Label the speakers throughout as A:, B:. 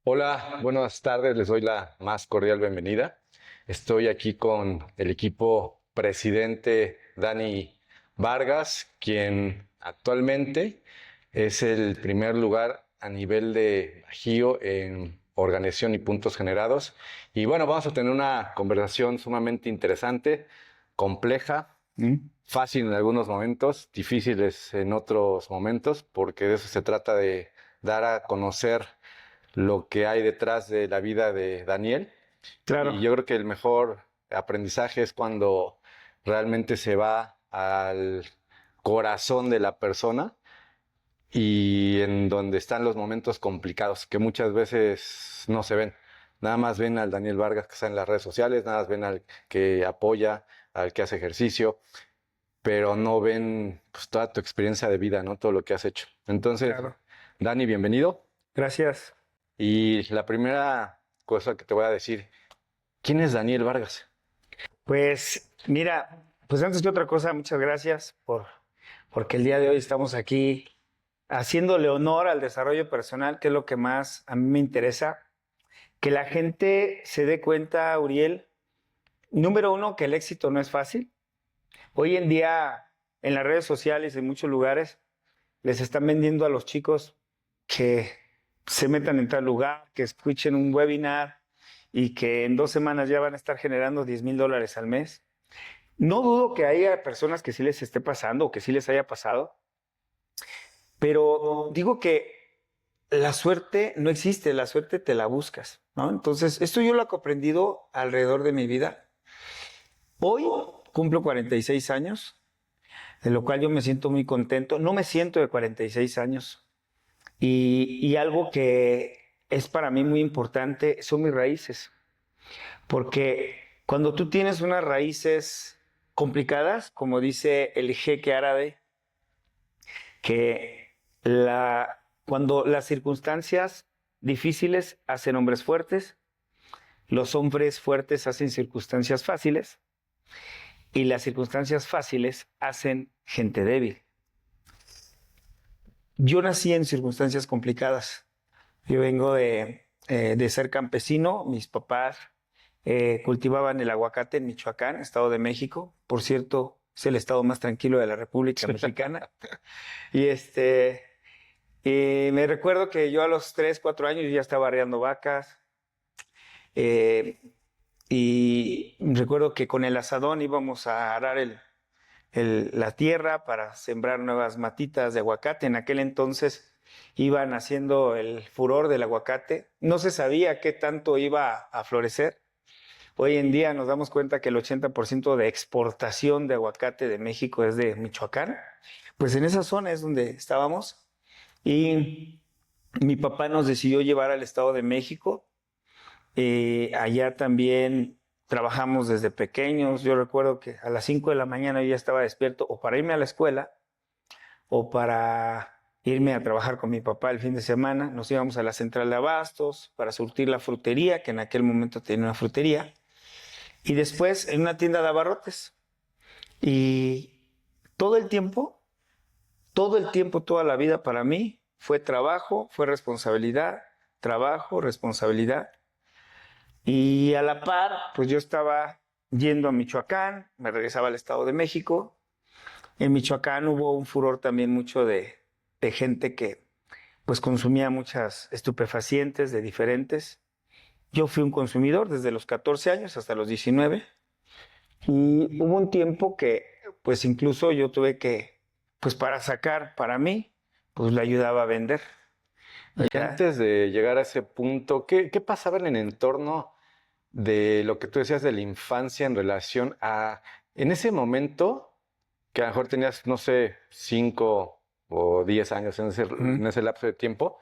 A: Hola, buenas tardes, les doy la más cordial bienvenida. Estoy aquí con el equipo presidente Dani Vargas, quien actualmente es el primer lugar a nivel de Bajío en organización y puntos generados. Y bueno, vamos a tener una conversación sumamente interesante, compleja, fácil en algunos momentos, difíciles en otros momentos, porque de eso se trata de dar a conocer lo que hay detrás de la vida de Daniel. Y
B: Claro,
A: yo creo que el mejor aprendizaje es cuando realmente se va al corazón de la persona y en donde están los momentos complicados, que muchas veces no se ven. Nada más ven al Daniel Vargas que está en las redes sociales, nada más ven al que apoya, al que hace ejercicio, pero no ven pues, toda tu experiencia de vida, ¿no? Todo lo que has hecho. Entonces,
B: claro.
A: Dani, bienvenido.
B: Gracias.
A: Y la primera cosa que te voy a decir, ¿quién es Daniel Vargas?
B: Pues mira, pues antes que otra cosa, muchas gracias porque el día de hoy estamos aquí haciéndole honor al desarrollo personal, que es lo que más a mí me interesa. Que la gente se dé cuenta, Uriel, número uno, que el éxito no es fácil. Hoy en día, en las redes sociales, en muchos lugares, les están vendiendo a los chicos que se metan en tal lugar, que escuchen un webinar y que en 2 semanas ya van a estar generando $10,000 al mes. No dudo que haya personas que sí les esté pasando o que sí les haya pasado, pero digo que la suerte no existe, la suerte te la buscas, ¿no? Entonces, esto yo lo he aprendido alrededor de mi vida. Hoy cumplo 46 años, de lo cual yo me siento muy contento. No me siento de 46 años. Y algo que es para mí muy importante son mis raíces. Porque cuando tú tienes unas raíces complicadas, como dice el jeque árabe, que cuando las circunstancias difíciles hacen hombres fuertes, los hombres fuertes hacen circunstancias fáciles y las circunstancias fáciles hacen gente débil. Yo nací en circunstancias complicadas. Yo vengo de ser campesino. Mis papás cultivaban el aguacate en Michoacán, Estado de México. Por cierto, es el estado más tranquilo de la República Mexicana. Y me recuerdo que yo a los 3, 4 años ya estaba arreando vacas. eh, y recuerdo que con el asadón íbamos a arar la tierra para sembrar nuevas matitas de aguacate. En aquel entonces iban haciendo el furor del aguacate. No se sabía qué tanto iba a florecer. Hoy en día nos damos cuenta que el 80% de exportación de aguacate de México es de Michoacán. Pues en esa zona es donde estábamos y mi papá nos decidió llevar al Estado de México. Allá también trabajamos desde pequeños. Yo recuerdo que a las 5 de la mañana yo ya estaba despierto o para irme a la escuela o para irme a trabajar con mi papá el fin de semana. Nos íbamos a la central de abastos para surtir la frutería, que en aquel momento tenía una frutería, y después en una tienda de abarrotes. Y todo el tiempo, toda la vida para mí fue trabajo, fue responsabilidad, trabajo, responsabilidad. Y a la par, pues yo estaba yendo a Michoacán, me regresaba al Estado de México. En Michoacán hubo un furor también mucho de gente que pues consumía muchas estupefacientes de diferentes. Yo fui un consumidor desde los 14 años hasta los 19 y hubo un tiempo que pues incluso yo tuve que, pues para sacar para mí, pues le ayudaba a vender.
A: Y
B: Ya.
A: antes de llegar a ese punto, ¿qué pasaba en el entorno de lo que tú decías de la infancia en relación a, en ese momento, que a lo mejor tenías, no sé, 5 o 10 años en ese lapso de tiempo,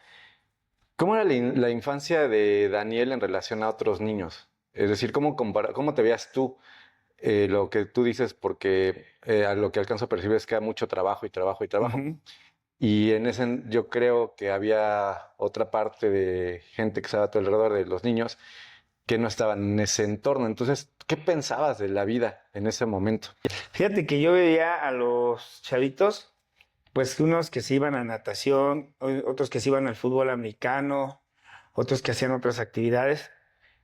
A: ¿cómo era la infancia de Daniel en relación a otros niños? Es decir, ¿cómo te veías tú? Lo que tú dices, porque a lo que alcanzo a percibir es que hay mucho trabajo y trabajo y trabajo.
B: Ujú.
A: Y en ese, yo creo que había otra parte de gente que estaba a tu alrededor, de los niños, que no estaban en ese entorno. Entonces, ¿qué pensabas de la vida en ese momento?
B: Fíjate que yo veía a los chavitos, pues unos que se iban a natación, otros que se iban al fútbol americano, otros que hacían otras actividades.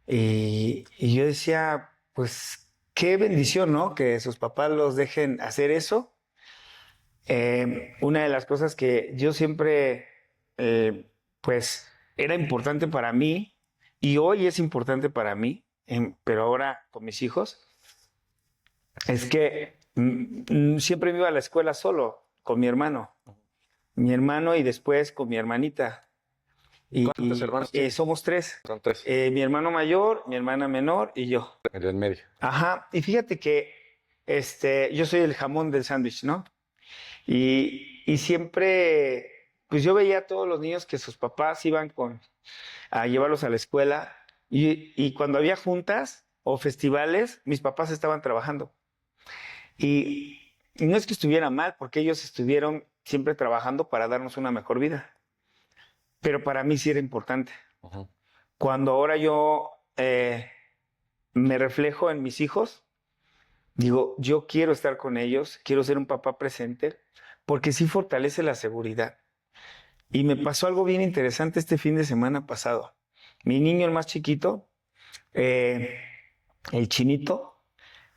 B: Y yo decía, pues qué bendición, ¿no? Que sus papás los dejen hacer eso. Una de las cosas que yo siempre, pues, era importante para mí, y hoy es importante para mí, pero ahora con mis hijos, es que siempre me iba a la escuela solo, con mi hermano y después con mi hermanita.
A: ¿Cuántos hermanos tienes?
B: Somos tres.
A: Son tres.
B: Mi hermano mayor, mi hermana menor y yo.
A: En el medio.
B: Ajá, y fíjate que yo soy el jamón del sándwich, ¿no? Y siempre, pues yo veía a todos los niños que sus papás iban a llevarlos a la escuela y cuando había juntas o festivales, mis papás estaban trabajando. Y no es que estuviera mal, porque ellos estuvieron siempre trabajando para darnos una mejor vida. Pero para mí sí era importante.
A: Ujú.
B: Cuando ahora yo me reflejo en mis hijos, digo, yo quiero estar con ellos, quiero ser un papá presente, porque sí fortalece la seguridad. Y me pasó algo bien interesante este fin de semana pasado. Mi niño, el más chiquito, el chinito,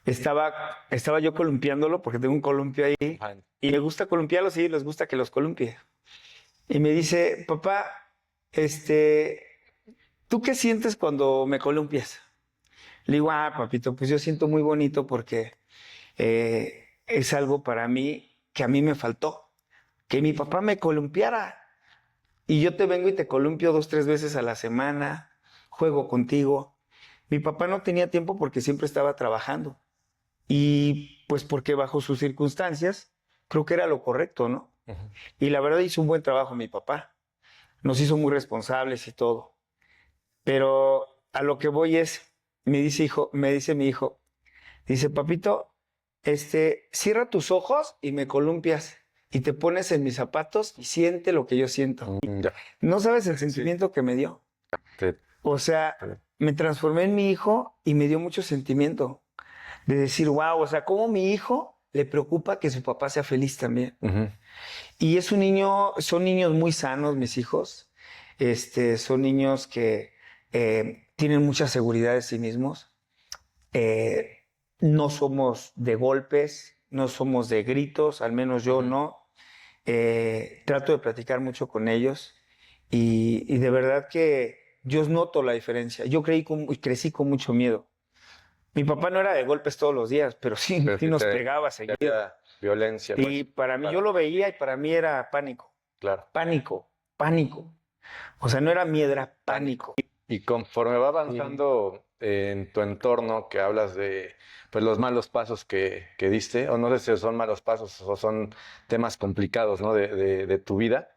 B: estaba yo columpiándolo, porque tengo un columpio ahí,
A: Ajá.
B: y me gusta columpiarlos y les gusta que los columpie. Y me dice, papá, ¿tú qué sientes cuando me columpias? Le digo, papito, pues yo siento muy bonito porque es algo para mí que a mí me faltó, que mi papá me columpiara. Y yo te vengo y te columpio 2, 3 veces a la semana, juego contigo. Mi papá no tenía tiempo porque siempre estaba trabajando. Y pues porque bajo sus circunstancias, creo que era lo correcto, ¿no?
A: Ujú.
B: Y la verdad hizo un buen trabajo mi papá. Nos hizo muy responsables y todo. Pero a lo que voy es, me dice mi hijo, dice, papito, cierra tus ojos y me columpias y te pones en mis zapatos y siente lo que yo siento.
A: Ya.
B: No sabes el sentimiento que me dio.
A: Te-
B: O sea, me transformé en mi hijo y me dio mucho sentimiento de decir, wow, o sea, cómo mi hijo le preocupa que su papá sea feliz también.
A: Ujú.
B: Y son niños muy sanos, mis hijos. Son niños que tienen mucha seguridad de sí mismos. No somos de golpes, no somos de gritos, al menos yo
A: Ujú.
B: no. Trato de platicar mucho con ellos y de verdad que yo noto la diferencia. Yo crecí con mucho miedo. Mi papá no era de golpes todos los días, pero sí,
A: Pero
B: sí
A: sí
B: nos
A: te-
B: pegaba
A: te
B: seguido.
A: había violencia, pues.
B: Y para mí,
A: Claro.
B: yo lo veía y para mí era pánico,
A: Claro.
B: pánico, pánico. O sea, no era miedo, era pánico.
A: Y conforme va avanzando en tu entorno, que hablas de pues, los malos pasos que diste, o no sé si son malos pasos o son temas complicados, ¿no? de tu vida,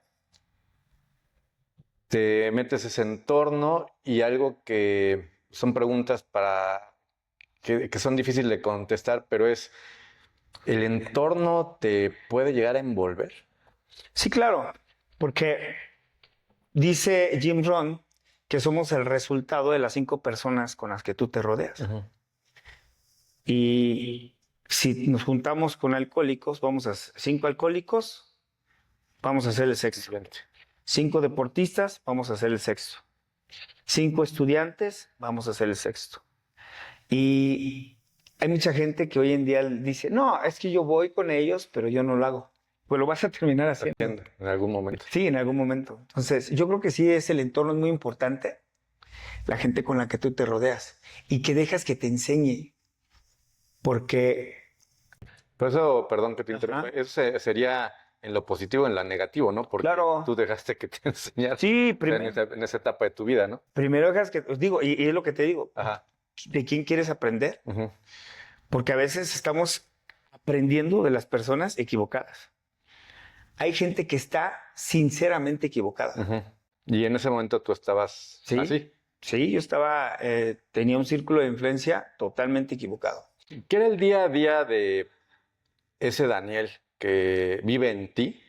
A: te metes ese entorno y algo que son preguntas que son difíciles de contestar, pero es, ¿el entorno te puede llegar a envolver?
B: Sí, claro, porque dice Jim Rohn que somos el resultado de las 5 personas con las que tú te rodeas.
A: Ujú.
B: Y si nos juntamos con alcohólicos, 5 alcohólicos, vamos a ser el sexto.
A: Excelente.
B: 5 deportistas, vamos a ser el sexto. 5 estudiantes, vamos a ser el sexto. Y hay mucha gente que hoy en día dice, no, es que yo voy con ellos, pero yo no lo hago. Pues lo vas a terminar haciendo.
A: Entiendo, en algún momento.
B: Sí, en algún momento. Entonces, yo creo que sí el entorno es muy importante, la gente con la que tú te rodeas y que dejas que te enseñe. Porque,
A: Por eso, perdón que te interrumpa,
B: Ajá.
A: eso sería en lo positivo, en lo negativo, ¿no? Porque
B: Claro.
A: tú dejaste que te enseñara
B: sí,
A: en esa etapa de tu vida, ¿no?
B: primero dejas que, os digo, y es lo que te digo,
A: Ajá.
B: ¿de quién quieres aprender?
A: Ujú.
B: Porque a veces estamos aprendiendo de las personas equivocadas. Hay gente que está sinceramente equivocada.
A: Ujú. Y en ese momento tú estabas
B: Sí.
A: así.
B: Sí, yo tenía un círculo de influencia totalmente equivocado.
A: ¿Qué era el día a día de ese Daniel que vive en ti?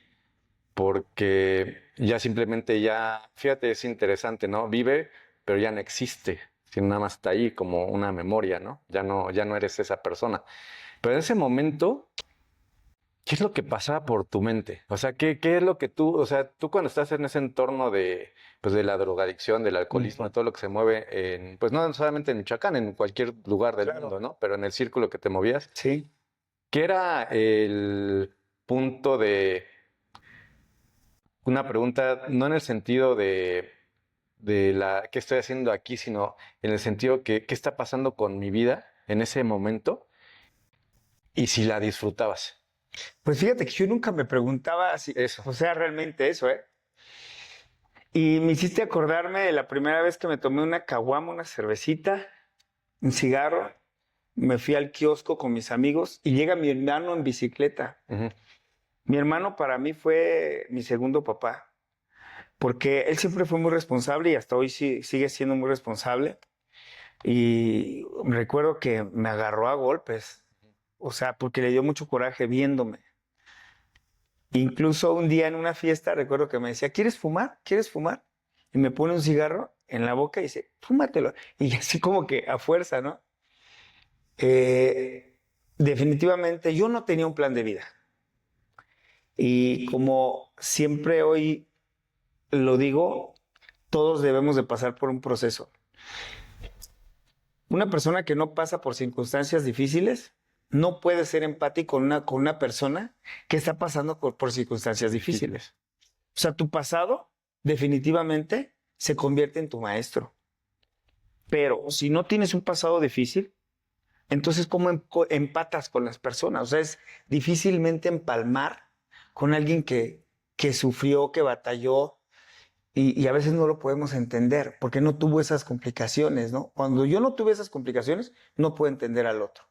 A: Porque ya simplemente fíjate, es interesante, ¿no? Vive, pero ya no existe, sino nada más está ahí como una memoria, ¿no? Ya no eres esa persona. Pero en ese momento, ¿qué es lo que pasaba por tu mente? O sea, ¿qué es lo que tú, o sea, tú cuando estás en ese entorno de pues de la drogadicción, del alcoholismo, de todo lo que se mueve pues no solamente en Michoacán, en cualquier lugar del mundo, ¿no? Pero en el círculo que te movías.
B: Sí.
A: ¿Qué era el punto de una pregunta, no en el sentido de la qué estoy haciendo aquí, sino en el sentido que qué está pasando con mi vida en ese momento y si la disfrutabas?
B: Pues fíjate que yo nunca me preguntaba si,
A: Eso.
B: o sea, realmente eso, ¿eh? Y me hiciste acordarme de la primera vez que me tomé una caguama, una cervecita, un cigarro. Me fui al kiosco con mis amigos y llega mi hermano en bicicleta.
A: Ujú.
B: Mi hermano para mí fue mi segundo papá, porque él siempre fue muy responsable y hasta hoy sigue siendo muy responsable. Y recuerdo que me agarró a golpes, o sea, porque le dio mucho coraje viéndome. Incluso un día en una fiesta recuerdo que me decía, ¿quieres fumar? ¿Quieres fumar? Y me pone un cigarro en la boca y dice, fúmatelo. Y así como que a fuerza, ¿no? Definitivamente yo no tenía un plan de vida. Y como siempre hoy lo digo, todos debemos de pasar por un proceso. Una persona que no pasa por circunstancias difíciles no puede ser empático con una persona que está pasando por circunstancias difíciles. O sea, tu pasado definitivamente se convierte en tu maestro. Pero si no tienes un pasado difícil, entonces ¿cómo empatas con las personas? O sea, es difícilmente empalmar con alguien que sufrió, que batalló, y a veces no lo podemos entender porque no tuvo esas complicaciones, ¿no? Cuando yo no tuve esas complicaciones, no puedo entender al otro.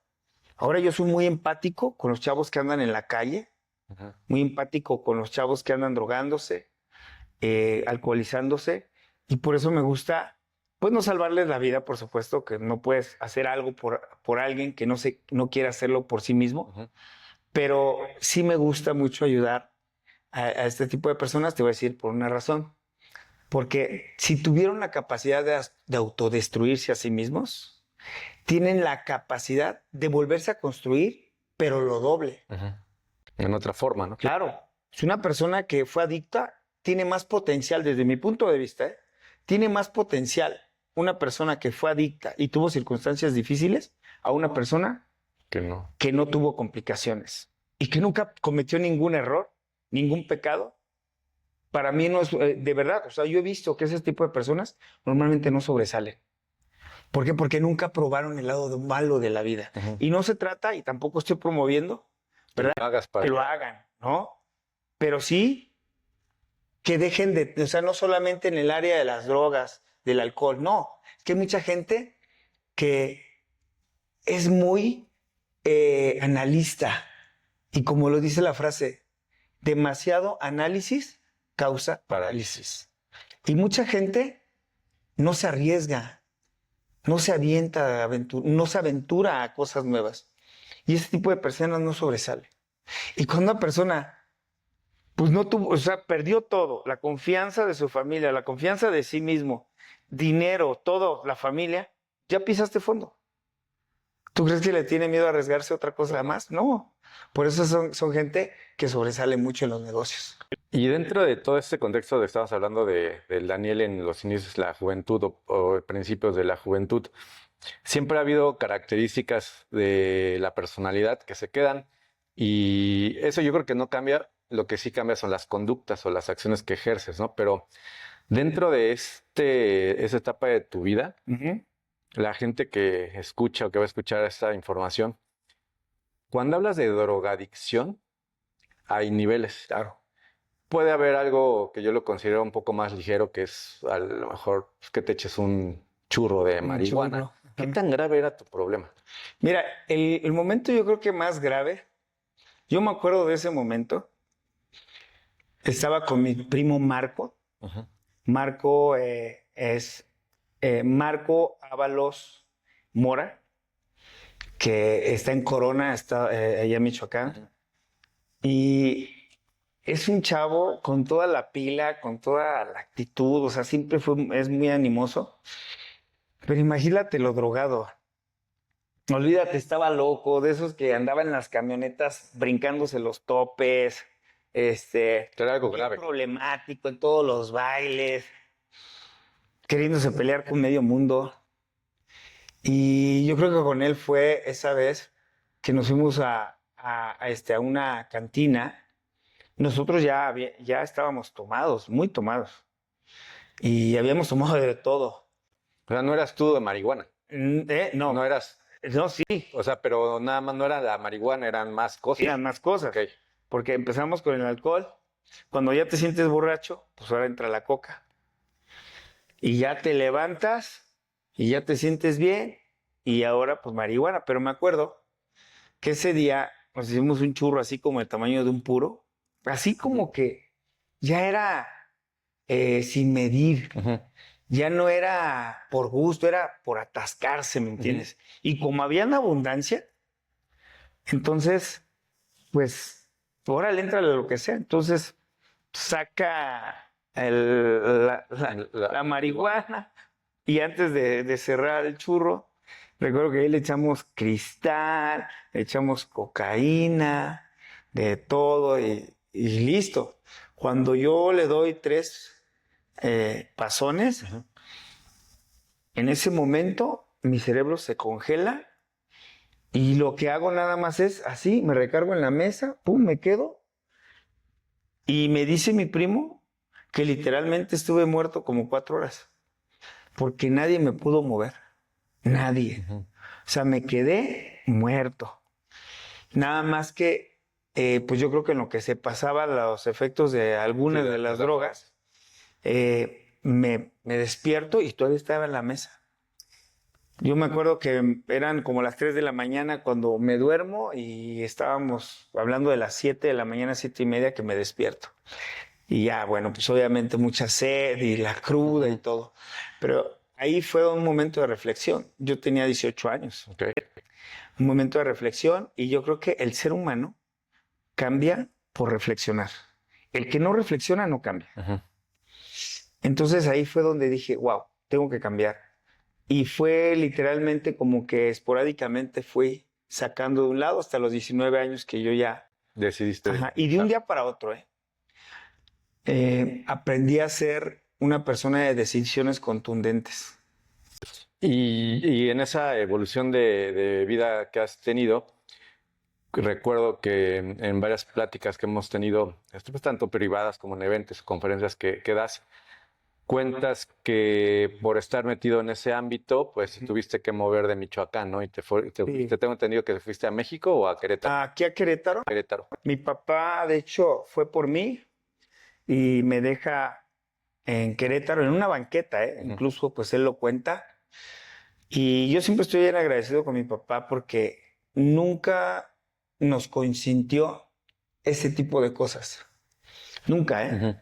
B: Ahora yo soy muy empático con los chavos que andan en la calle,
A: Ujú.
B: muy empático con los chavos que andan drogándose, alcoholizándose, y por eso me gusta, pues no salvarles la vida, por supuesto, que no puedes hacer algo por alguien que no quiere hacerlo por sí mismo,
A: Ujú.
B: pero sí me gusta mucho ayudar a este tipo de personas, te voy a decir por una razón. Porque si tuvieron la capacidad de autodestruirse a sí mismos, tienen la capacidad de volverse a construir, pero lo doble.
A: Ujú. En otra forma, ¿no?
B: Claro, si una persona que fue adicta tiene más potencial, desde mi punto de vista, ¿eh? Tiene más potencial una persona que fue adicta y tuvo circunstancias difíciles a una persona
A: Que no.
B: que no tuvo complicaciones y que nunca cometió ningún error, ningún pecado. Para mí no es, de verdad, o sea, yo he visto que ese tipo de personas normalmente no sobresalen. ¿Por qué? Porque nunca probaron el lado malo de la vida.
A: Ujú.
B: Y no se trata, y tampoco estoy promoviendo,
A: Que lo hagas para
B: que lo hagan, ¿no? Pero sí que dejen de, o sea, no solamente en el área de las drogas, del alcohol, no. Es que hay mucha gente que es muy analista. Y como lo dice la frase, demasiado análisis causa parálisis. Y mucha gente no se arriesga, no se avienta, no se aventura a cosas nuevas. Y ese tipo de personas no sobresale. Y cuando una persona, pues no tuvo, o sea, perdió todo, la confianza de su familia, la confianza de sí mismo, dinero, todo, la familia, ya pisaste fondo. ¿Tú crees que le tiene miedo a arriesgarse a otra cosa más? No. Por eso son gente que sobresale mucho en los negocios.
A: Y dentro de todo este contexto de estabas hablando del Daniel en los inicios de la juventud o principios de la juventud, siempre ha habido características de la personalidad que se quedan y eso yo creo que no cambia, lo que sí cambia son las conductas o las acciones que ejerces, ¿no? Pero dentro de esa etapa de tu vida,
B: Ujú.
A: la gente que escucha o que va a escuchar esta información, cuando hablas de drogadicción, hay niveles.
B: Claro.
A: Puede haber algo que yo lo considero un poco más ligero, que es a lo mejor pues, que te eches un churro de
B: Un
A: marihuana.
B: churro.
A: ¿Qué tan grave era tu problema?
B: Mira, el momento yo creo que más grave, yo me acuerdo de ese momento, estaba con mi primo Marco.
A: Ujú.
B: Marco es Marco Ábalos Mora, que está en Corona, está allá en Michoacán.
A: Ujú.
B: Y es un chavo con toda la pila, con toda la actitud, o sea, es muy animoso. Pero imagínate lo drogado. Olvídate, estaba loco, de esos que andaban en las camionetas brincándose los topes,
A: Era algo
B: bien
A: grave.
B: problemático en todos los bailes. queriéndose pelear con medio mundo. Y yo creo que con él fue esa vez que nos fuimos a una cantina. Nosotros ya estábamos tomados, muy tomados. Y habíamos tomado de todo.
A: O sea, no eras tú de marihuana.
B: No,
A: No eras,
B: no, sí,
A: o sea, pero nada más no era la marihuana, eran más cosas.
B: eran más cosas.
A: Ok.
B: Porque empezamos con el alcohol. Cuando ya te sientes borracho, pues ahora entra la coca. Y ya te levantas y ya te sientes bien. Y ahora, pues marihuana. Pero me acuerdo que ese día nos hicimos un churro así como el tamaño de un puro. Así como que ya era sin medir.
A: Ujú.
B: Ya no era por gusto, era por atascarse, ¿me entiendes? Y como había en abundancia, entonces, pues, órale, entrale lo que sea. Entonces, saca la marihuana y antes de cerrar el churro, recuerdo que ahí le echamos cristal, le echamos cocaína, de todo y listo. Cuando yo le doy 3 pasones, en ese momento mi cerebro se congela y lo que hago nada más es así, me recargo en la mesa, pum, me quedo y me dice mi primo que literalmente estuve muerto como 4 horas porque nadie me pudo mover, nadie.
A: Ujú.
B: O sea, me quedé muerto. Nada más que, pues yo creo que en lo que se pasaba los efectos de algunas
A: Sí,
B: de las
A: de
B: drogas, me despierto y todavía estaba en la mesa. Yo me acuerdo que eran como las 3 de la mañana cuando me duermo y estábamos hablando de las 7 de la mañana, 7:30 que me despierto. Y ya, bueno, pues obviamente mucha sed y la cruda y todo. Pero ahí fue un momento de reflexión. Yo tenía 18 años.
A: Ok.
B: Un momento de reflexión y yo creo que el ser humano cambia por reflexionar. El que no reflexiona no cambia.
A: Ujú.
B: Entonces ahí fue donde dije, wow, tengo que cambiar. Y fue literalmente como que esporádicamente fui sacando de un lado hasta los 19 años que yo ya...
A: Decidiste.
B: Ajá, y de un día para otro, aprendí a ser una persona de decisiones contundentes.
A: Y en esa evolución de vida que has tenido, recuerdo que en varias pláticas que hemos tenido, pues, tanto privadas como en eventos, conferencias que das, cuentas que por estar metido en ese ámbito, pues tuviste que mover de Michoacán, ¿no? Y
B: Sí.
A: te tengo entendido que te fuiste a México o a Querétaro.
B: Aquí a Querétaro,
A: Querétaro.
B: mi papá de hecho fue por mí y me deja en Querétaro en una banqueta,
A: Ujú.
B: incluso pues él lo cuenta. Y yo siempre estoy bien agradecido con mi papá porque nunca nos consintió ese tipo de cosas. Nunca, ¿eh?
A: Ujú.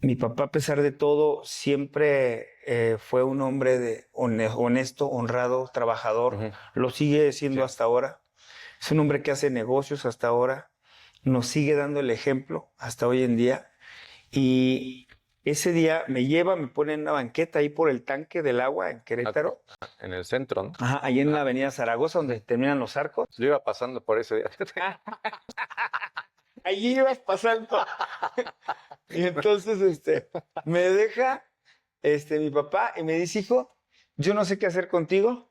B: Mi papá, a pesar de todo, siempre fue un hombre honesto, honrado, trabajador.
A: Ujú.
B: Lo sigue siendo
A: Sí.
B: hasta ahora. Es un hombre que hace negocios hasta ahora. Nos sigue dando el ejemplo hasta hoy en día. Y ese día me lleva, me pone en una banqueta ahí por el tanque del agua en Querétaro.
A: En el centro, ¿no?
B: Ajá, ahí en la avenida Zaragoza, donde terminan los arcos.
A: Yo iba pasando por ese día.
B: Allí ibas pasando. Y entonces, me deja, mi papá y me dice, hijo, yo no sé qué hacer contigo.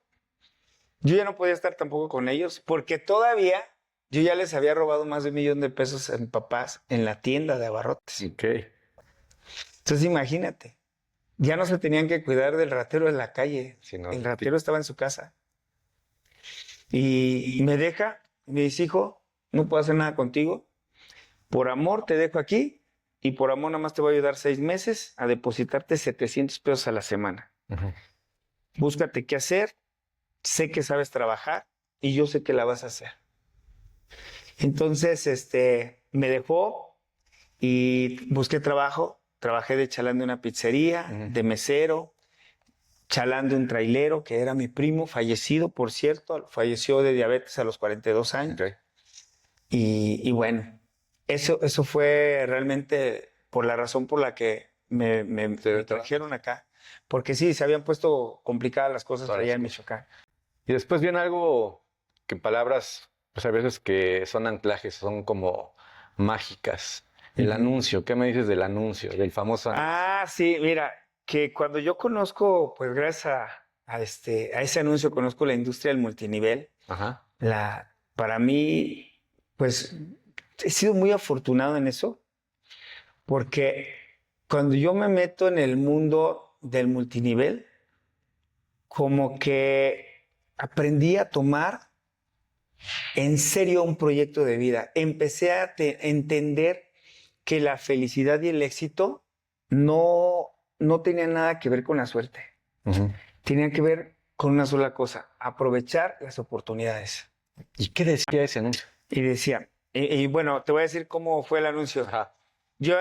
B: Yo ya no podía estar tampoco con ellos porque todavía yo ya les había robado más de 1,000,000 de pesos a mis papás en la tienda de abarrotes.
A: Ok.
B: Entonces, imagínate, ya no se tenían que cuidar del ratero en la calle.
A: Sí, no,
B: El ratero estaba en su casa. Y me deja, me dice, hijo, no puedo hacer nada contigo. Por amor te dejo aquí y por amor nada más te voy a ayudar 6 meses a depositarte 700 pesos a la semana.
A: Ujú.
B: Búscate qué hacer, sé que sabes trabajar y yo sé que la vas a hacer. Entonces, me dejó y busqué trabajo. Trabajé de chalán de una pizzería,
A: Ujú.
B: de mesero, chalán de un trailero, que era mi primo, fallecido, por cierto. Falleció de diabetes a los 42 años.
A: Ok.
B: Y bueno, eso fue realmente por la razón por la que me trajeron acá. Porque sí, se habían puesto complicadas las cosas
A: Todas
B: allá
A: las
B: en
A: cosas.
B: Michoacán.
A: Y después viene algo que en palabras, pues a veces que son anclajes, son como mágicas. El
B: Ujú.
A: anuncio, ¿qué me dices del anuncio, del famoso anuncio?
B: Ah, sí, mira, que cuando yo conozco, pues gracias a ese anuncio, conozco la industria del multinivel.
A: Ajá.
B: Para mí, pues he sido muy afortunado en eso, porque cuando yo me meto en el mundo del multinivel, como que aprendí a tomar en serio un proyecto de vida. Empecé a entender que la felicidad y el éxito no tenían nada que ver con la suerte.
A: Ujú.
B: Tenían que ver con una sola cosa: aprovechar las oportunidades.
A: ¿Y qué decía ese anuncio?
B: Y decía, y bueno, te voy a decir cómo fue el anuncio.
A: Ajá.
B: Yo,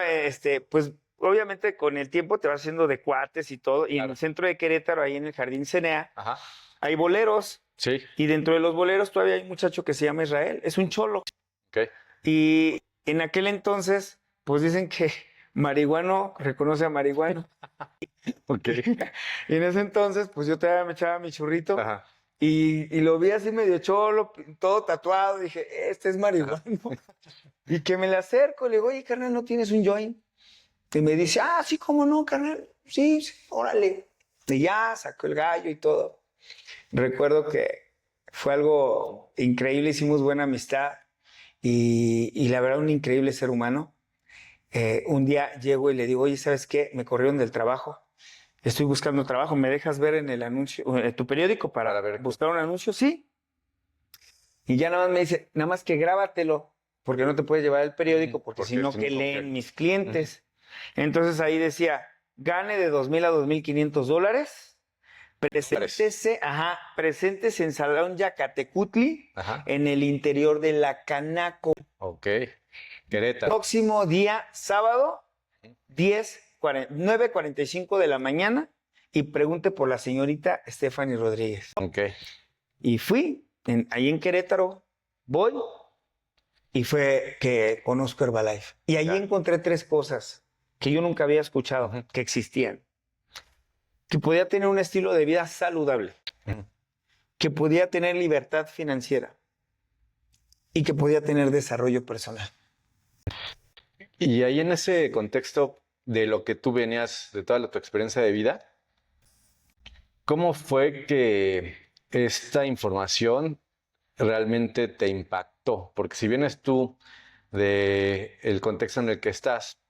B: pues, obviamente con el tiempo te vas haciendo de cuates y todo, y en el centro de Querétaro, ahí en el Jardín Cenea,
A: Ajá.
B: hay boleros,
A: Sí.
B: y dentro de los boleros todavía hay un muchacho que se llama Israel, es un cholo.
A: Ok.
B: Y en aquel entonces, pues dicen que marihuano reconoce a marihuano.
A: Ok.
B: Y en ese entonces, pues yo todavía me echaba mi churrito.
A: Ajá.
B: Y lo vi así medio cholo, todo tatuado. Dije, este es marihuano. Y que me le acerco, le digo, oye, carnal, ¿no tienes un joint? Y me dice, sí, ¿cómo no, carnal? Sí, órale. Y ya sacó el gallo y todo. Recuerdo que fue algo increíble, hicimos buena amistad y la verdad un increíble ser humano. Un día llego y le digo, oye, ¿sabes qué? Me corrieron del trabajo. Estoy buscando trabajo. ¿Me dejas ver en el anuncio, en tu periódico para
A: ver.
B: buscar un anuncio? Sí. Y ya nada más me dice, nada más que grábatelo, porque no te puedes llevar el periódico, porque si no, ¿qué leen mis clientes? Entonces ahí decía, gane de $2,000 a $2,500. Preséntese en Salón Yacatecutli, en el interior de la Canaco.
A: Ok. Querétaro.
B: Próximo día, sábado, 9:45 de la mañana, y pregunte por la señorita Stephanie Rodríguez.
A: Ok.
B: Y fui, ahí en Querétaro, voy, y fue que conozco Herbalife. Y allí encontré 3 cosas que yo nunca había escuchado, que existían. Que podía tener un estilo de vida saludable, que podía tener libertad financiera y que podía tener desarrollo personal.
A: Y ahí en ese contexto de lo que tú venías, de toda tu experiencia de vida, ¿cómo fue que esta información realmente te impactó? Porque si vienes tú del contexto en el que estás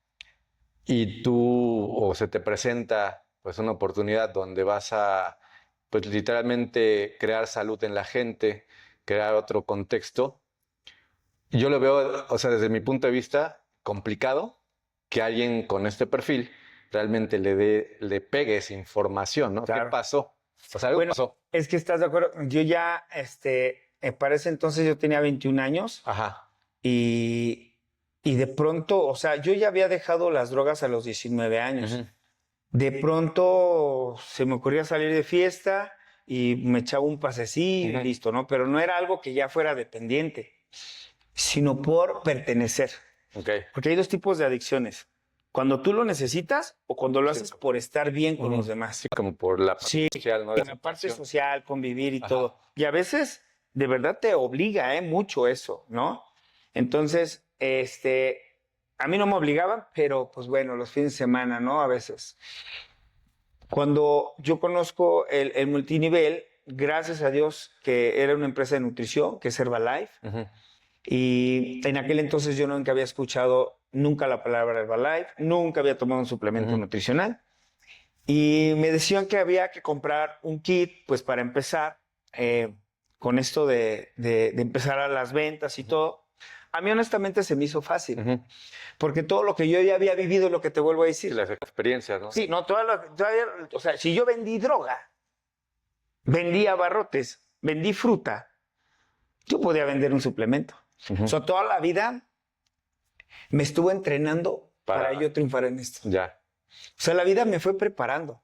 A: y tú o se te presenta pues una oportunidad donde vas a pues literalmente crear salud en la gente, crear otro contexto, yo lo veo, o sea, desde mi punto de vista, complicado que alguien con este perfil realmente le pegue esa información, ¿no?
B: Claro.
A: ¿Qué pasó? O sea, algo pasó.
B: Es que estás de acuerdo. Yo ya, para ese entonces yo tenía 21 años.
A: Ajá.
B: Y de pronto, o sea, yo ya había dejado las drogas a los 19 años. De pronto se me ocurría salir de fiesta y me echaba un pasecillo y listo, ¿no? Pero no era algo que ya fuera dependiente, sino por pertenecer.
A: Okay.
B: Porque hay 2 tipos de adicciones. Cuando tú lo necesitas o cuando lo haces por estar bien con los demás.
A: Sí, como por la parte social, ¿no?
B: La parte social, convivir y todo. Y a veces, de verdad, te obliga, mucho eso, ¿no? Entonces, a mí no me obligaban, pero pues bueno, los fines de semana, ¿no? A veces. Cuando yo conozco el multinivel, gracias a Dios que era una empresa de nutrición, que es Herbalife, y en aquel entonces yo nunca había escuchado nunca la palabra Herbalife, nunca había tomado un suplemento nutricional, y me decían que había que comprar un kit, pues para empezar, con esto de empezar a las ventas y todo. A mí honestamente se me hizo fácil, porque todo lo que yo ya había vivido es lo que te vuelvo a decir.
A: Sí, las experiencias, ¿no?
B: Sí, no, o sea, si yo vendí droga, vendí abarrotes, vendí fruta, yo podía vender un suplemento. O sea, toda la vida me estuvo entrenando para yo triunfar en esto.
A: Ya.
B: O sea, la vida me fue preparando.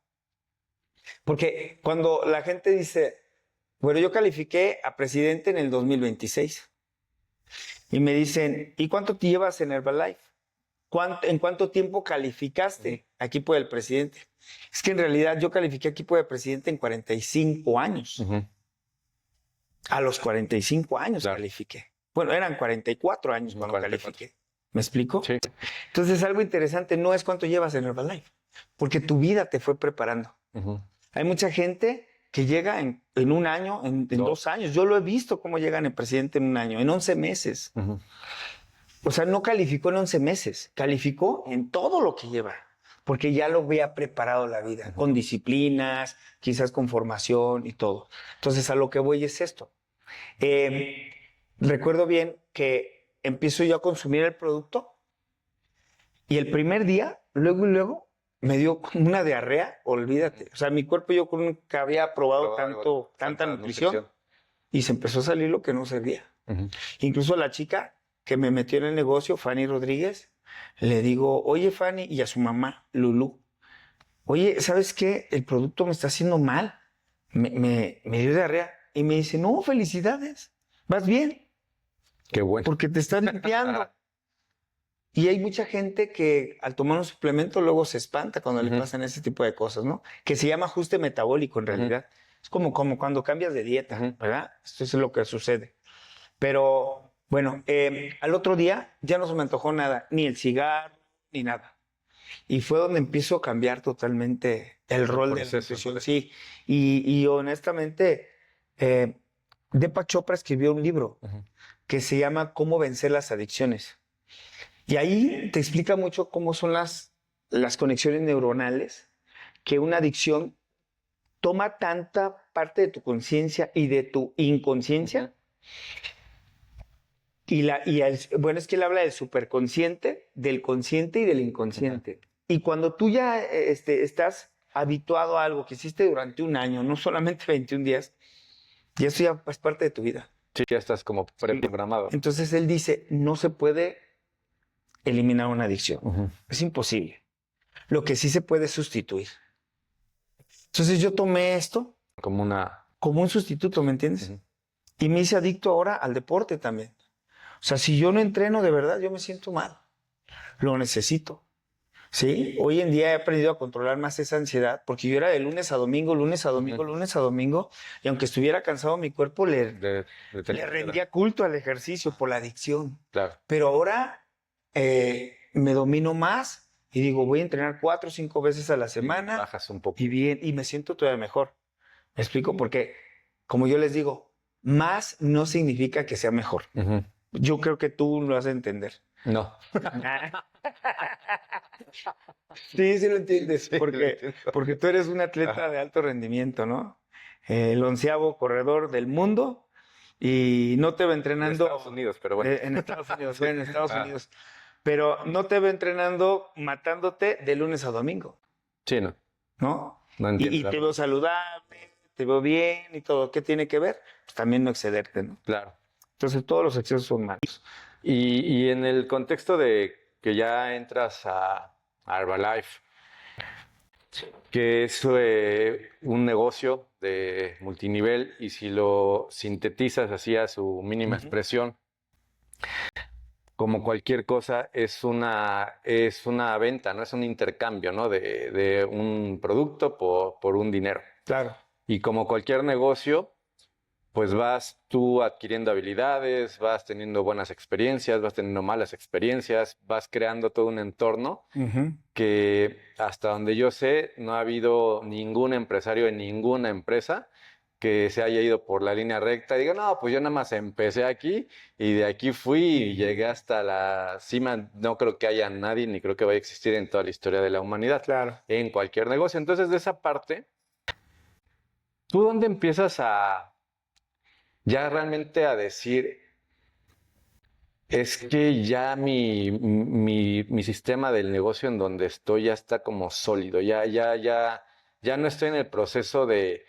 B: Porque cuando la gente dice, bueno, yo califiqué a presidente en el 2026. Y me dicen, ¿y cuánto te llevas en Herbalife? ¿En cuánto tiempo calificaste a equipo del presidente? Es que en realidad yo califiqué a equipo de presidente en 45 años. A los 45 años califiqué. Bueno, eran 44 años cuando califiqué. ¿Me explico?
A: Sí.
B: Entonces, algo interesante no es cuánto llevas en Herbalife, porque tu vida te fue preparando. Hay mucha gente que llega en un año, en 2 años. Yo lo he visto cómo llegan el presidente en un año, en 11 meses. O sea, no calificó en 11 meses, calificó en todo lo que lleva, porque ya lo había preparado la vida, con disciplinas, quizás con formación y todo. Entonces, a lo que voy es esto. Recuerdo bien que empiezo yo a consumir el producto y el primer día, luego, me dio como una diarrea, olvídate. O sea, mi cuerpo yo nunca había probado tanta nutrición y se empezó a salir lo que no servía. Incluso la chica que me metió en el negocio, Fanny Rodríguez, le digo, oye Fanny, y a su mamá, Lulú, oye, ¿sabes qué? El producto me está haciendo mal, me dio diarrea. Y me dice, no, felicidades, vas bien.
A: Qué bueno.
B: Porque te estás limpiando. Y hay mucha gente que al tomar un suplemento luego se espanta cuando le pasan ese tipo de cosas, ¿no? Que se llama ajuste metabólico en realidad. Es como cuando cambias de dieta, ¿verdad? Esto es lo que sucede. Pero bueno, al otro día ya no se me antojó nada, ni el cigarro, ni nada. Y fue donde empiezo a cambiar totalmente el rol de la nutrición. Sí, y honestamente, Deepak Chopra escribió un libro que se llama Cómo vencer las adicciones. Y ahí te explica mucho cómo son las conexiones neuronales, que una adicción toma tanta parte de tu conciencia y de tu inconsciencia. Bueno, es que él habla del superconsciente, del consciente y del inconsciente. Y cuando tú ya estás habituado a algo que hiciste durante un año, no solamente 21 días, y eso ya es parte de tu vida.
A: Sí, ya estás como preprogramado.
B: Entonces él dice, no se puede eliminar una adicción. Es imposible. Lo que sí se puede es sustituir. Entonces yo tomé esto
A: como
B: un sustituto, ¿me entiendes? Y me hice adicto ahora al deporte también. O sea, si yo no entreno de verdad, yo me siento mal. Lo necesito. ¿Sí? Hoy en día he aprendido a controlar más esa ansiedad, porque yo era de lunes a domingo, y aunque estuviera cansado, mi cuerpo le rendía culto al ejercicio por la adicción.
A: Claro.
B: Pero ahora me domino más y digo, voy a entrenar 4 o 5 veces a la semana.
A: Bajas un poco.
B: Y bien, y me siento todavía mejor. ¿Me explico? Porque, como yo les digo, más no significa que sea mejor. Yo creo que tú lo has de entender.
A: No.
B: Sí lo entiendes.
A: Sí,
B: porque tú eres un atleta de alto rendimiento, ¿no? El 11º corredor del mundo y no te va entrenando...
A: En Estados Unidos, pero bueno.
B: En Estados Unidos, en Estados Unidos. Pero no te va entrenando matándote de lunes a domingo.
A: Sí, no.
B: ¿No?
A: No entiendo.
B: Y te veo saludable, te veo bien y todo. ¿Qué tiene que ver? Pues también no excederte, ¿no?
A: Claro.
B: Entonces todos los excesos son malos.
A: Y en el contexto de que ya entras a Herbalife, que es un negocio de multinivel, y si lo sintetizas así a su mínima expresión, como cualquier cosa, es una venta, ¿no? Es un intercambio, ¿no? De un producto por un dinero.
B: Claro.
A: Y como cualquier negocio, pues vas tú adquiriendo habilidades, vas teniendo buenas experiencias, vas teniendo malas experiencias, vas creando todo un entorno que hasta donde yo sé no ha habido ningún empresario en ninguna empresa que se haya ido por la línea recta y diga, no, pues yo nada más empecé aquí y de aquí fui y llegué hasta la cima. No creo que haya nadie, ni creo que vaya a existir en toda la historia de la humanidad.
B: Claro.
A: En cualquier negocio. Entonces, de esa parte, ¿tú dónde empiezas ya realmente a decir, es que ya mi sistema del negocio en donde estoy ya está como sólido, ya no estoy en el proceso de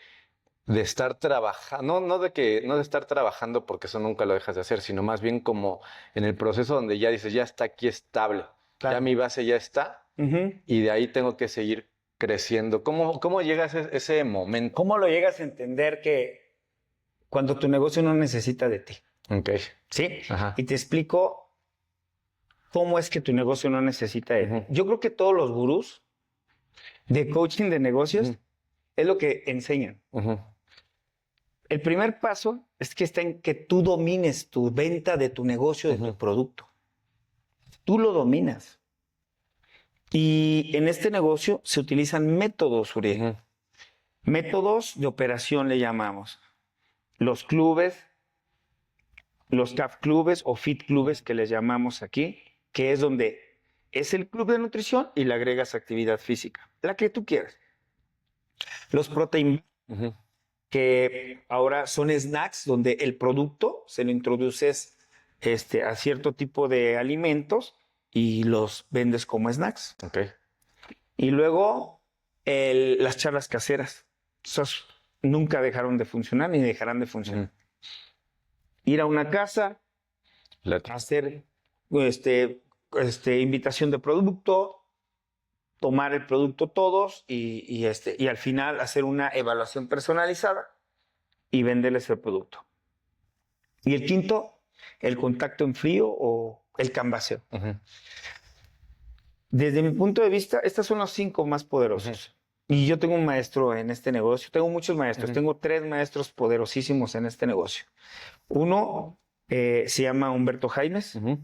A: estar trabajando, no de estar trabajando porque eso nunca lo dejas de hacer, sino más bien como en el proceso donde ya dices, ya está aquí estable,
B: Claro.
A: ya mi base ya está y de ahí tengo que seguir creciendo. ¿Cómo llegas a ese momento?
B: ¿Cómo lo llegas a entender que cuando tu negocio no necesita de ti?
A: Ok.
B: ¿Sí?
A: Ajá.
B: Y te explico cómo es que tu negocio no necesita de ti. Yo creo que todos los gurús de coaching de negocios es lo que enseñan. El primer paso es que está en que tú domines tu venta de tu negocio, de tu producto. Tú lo dominas. Y en este negocio se utilizan métodos, Uriel.
A: Ujú.
B: Métodos de operación le llamamos. Los clubes, los CAF clubes o FIT clubes que les llamamos aquí, que es donde es el club de nutrición y le agregas actividad física, la que tú quieras. Los protein,
A: Ujú.
B: que ahora son snacks donde el producto se lo introduces a cierto tipo de alimentos y los vendes como snacks.
A: Ok.
B: Y luego las charlas caseras. Esas nunca dejaron de funcionar ni dejarán de funcionar.
A: Ujú.
B: Ir a una casa,
A: Late.
B: hacer invitación de producto, tomar el producto todos y al final hacer una evaluación personalizada y venderles el producto. Y el quinto, el contacto en frío o el canvaseo.
A: Ujú.
B: Desde mi punto de vista, estos son los 5 más poderosos. Y yo tengo un maestro en este negocio, tengo muchos maestros,
A: Ujú.
B: tengo 3 maestros poderosísimos en este negocio. Uno se llama Humberto Jaimes,
A: Ujú.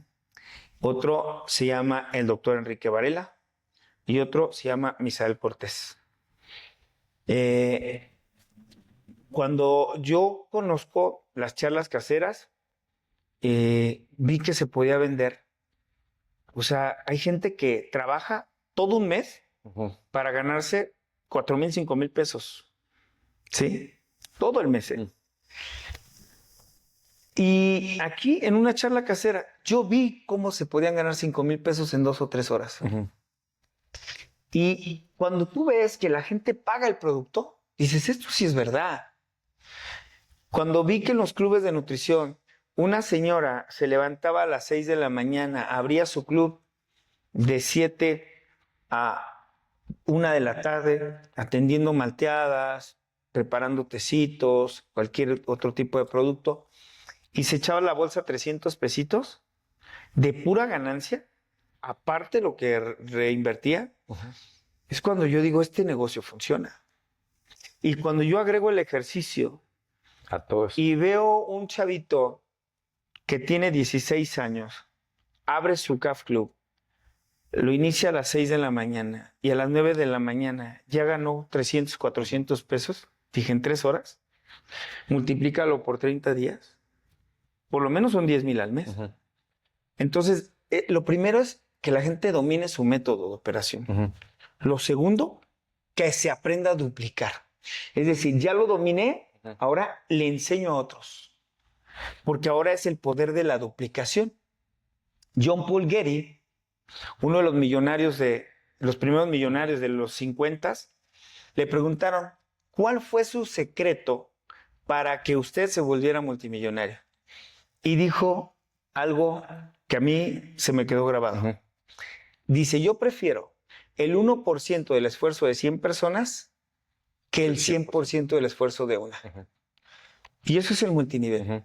B: otro se llama el doctor Enrique Varela y otro se llama Misael Cortés. Cuando yo conozco las charlas caseras, vi que se podía vender. O sea, hay gente que trabaja todo un mes
A: Ujú.
B: para ganarse 4,000, 5,000 pesos. ¿Sí? Todo el mes.
A: Mm.
B: Y aquí en una charla casera, yo vi cómo se podían ganar 5,000 pesos en 2 o 3 horas.
A: Ujú.
B: Y cuando tú ves que la gente paga el producto, dices, esto sí es verdad. Cuando vi que en los clubes de nutrición, una señora se levantaba a las 6 de la mañana, abría su club de 7 a 1 de la tarde, atendiendo malteadas, preparando tecitos, cualquier otro tipo de producto, y se echaba la bolsa 300 pesitos de pura ganancia, aparte lo que reinvertía,
A: Ujú.
B: es cuando yo digo, este negocio funciona. Y cuando yo agrego el ejercicio
A: A todos.
B: y veo un chavito que tiene 16 años, abre su CAF Club, lo inicia a las 6 de la mañana y a las 9 de la mañana ya ganó 300, 400 pesos, dije en 3 horas, multiplícalo por 30 días, por lo menos son 10,000 al mes.
A: Ujú.
B: Entonces, lo primero es que la gente domine su método de operación.
A: Ujú.
B: Lo segundo, que se aprenda a duplicar. Es decir, ya lo dominé,
A: Ujú.
B: ahora le enseño a otros. Porque ahora es el poder de la duplicación. John Paul Getty, uno de los los primeros millonarios de los 50, le preguntaron, ¿cuál fue su secreto para que usted se volviera multimillonario? Y dijo algo que a mí se me quedó grabado.
A: Ujú.
B: Dice, yo prefiero el 1% del esfuerzo de 100 personas que el 100% del esfuerzo de una.
A: Ujú.
B: Y eso es el multinivel.
A: Ujú.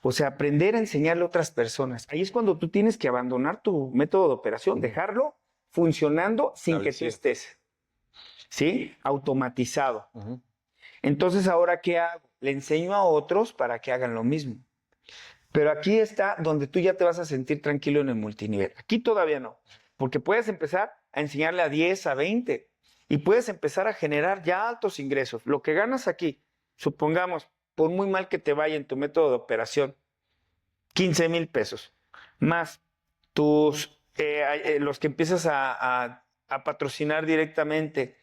B: O sea, aprender a enseñarle a otras personas. Ahí es cuando tú tienes que abandonar tu método de operación, dejarlo funcionando sin que tú
A: Establecido.
B: estés, ¿sí? Automatizado.
A: Ujú.
B: Entonces, ¿ahora qué hago? Le enseño a otros para que hagan lo mismo. Pero aquí está donde tú ya te vas a sentir tranquilo en el multinivel. Aquí todavía no, porque puedes empezar a enseñarle a 10, a 20 y puedes empezar a generar ya altos ingresos. Lo que ganas aquí, supongamos, por muy mal que te vaya en tu método de operación, 15,000 pesos, más los que empiezas a patrocinar directamente,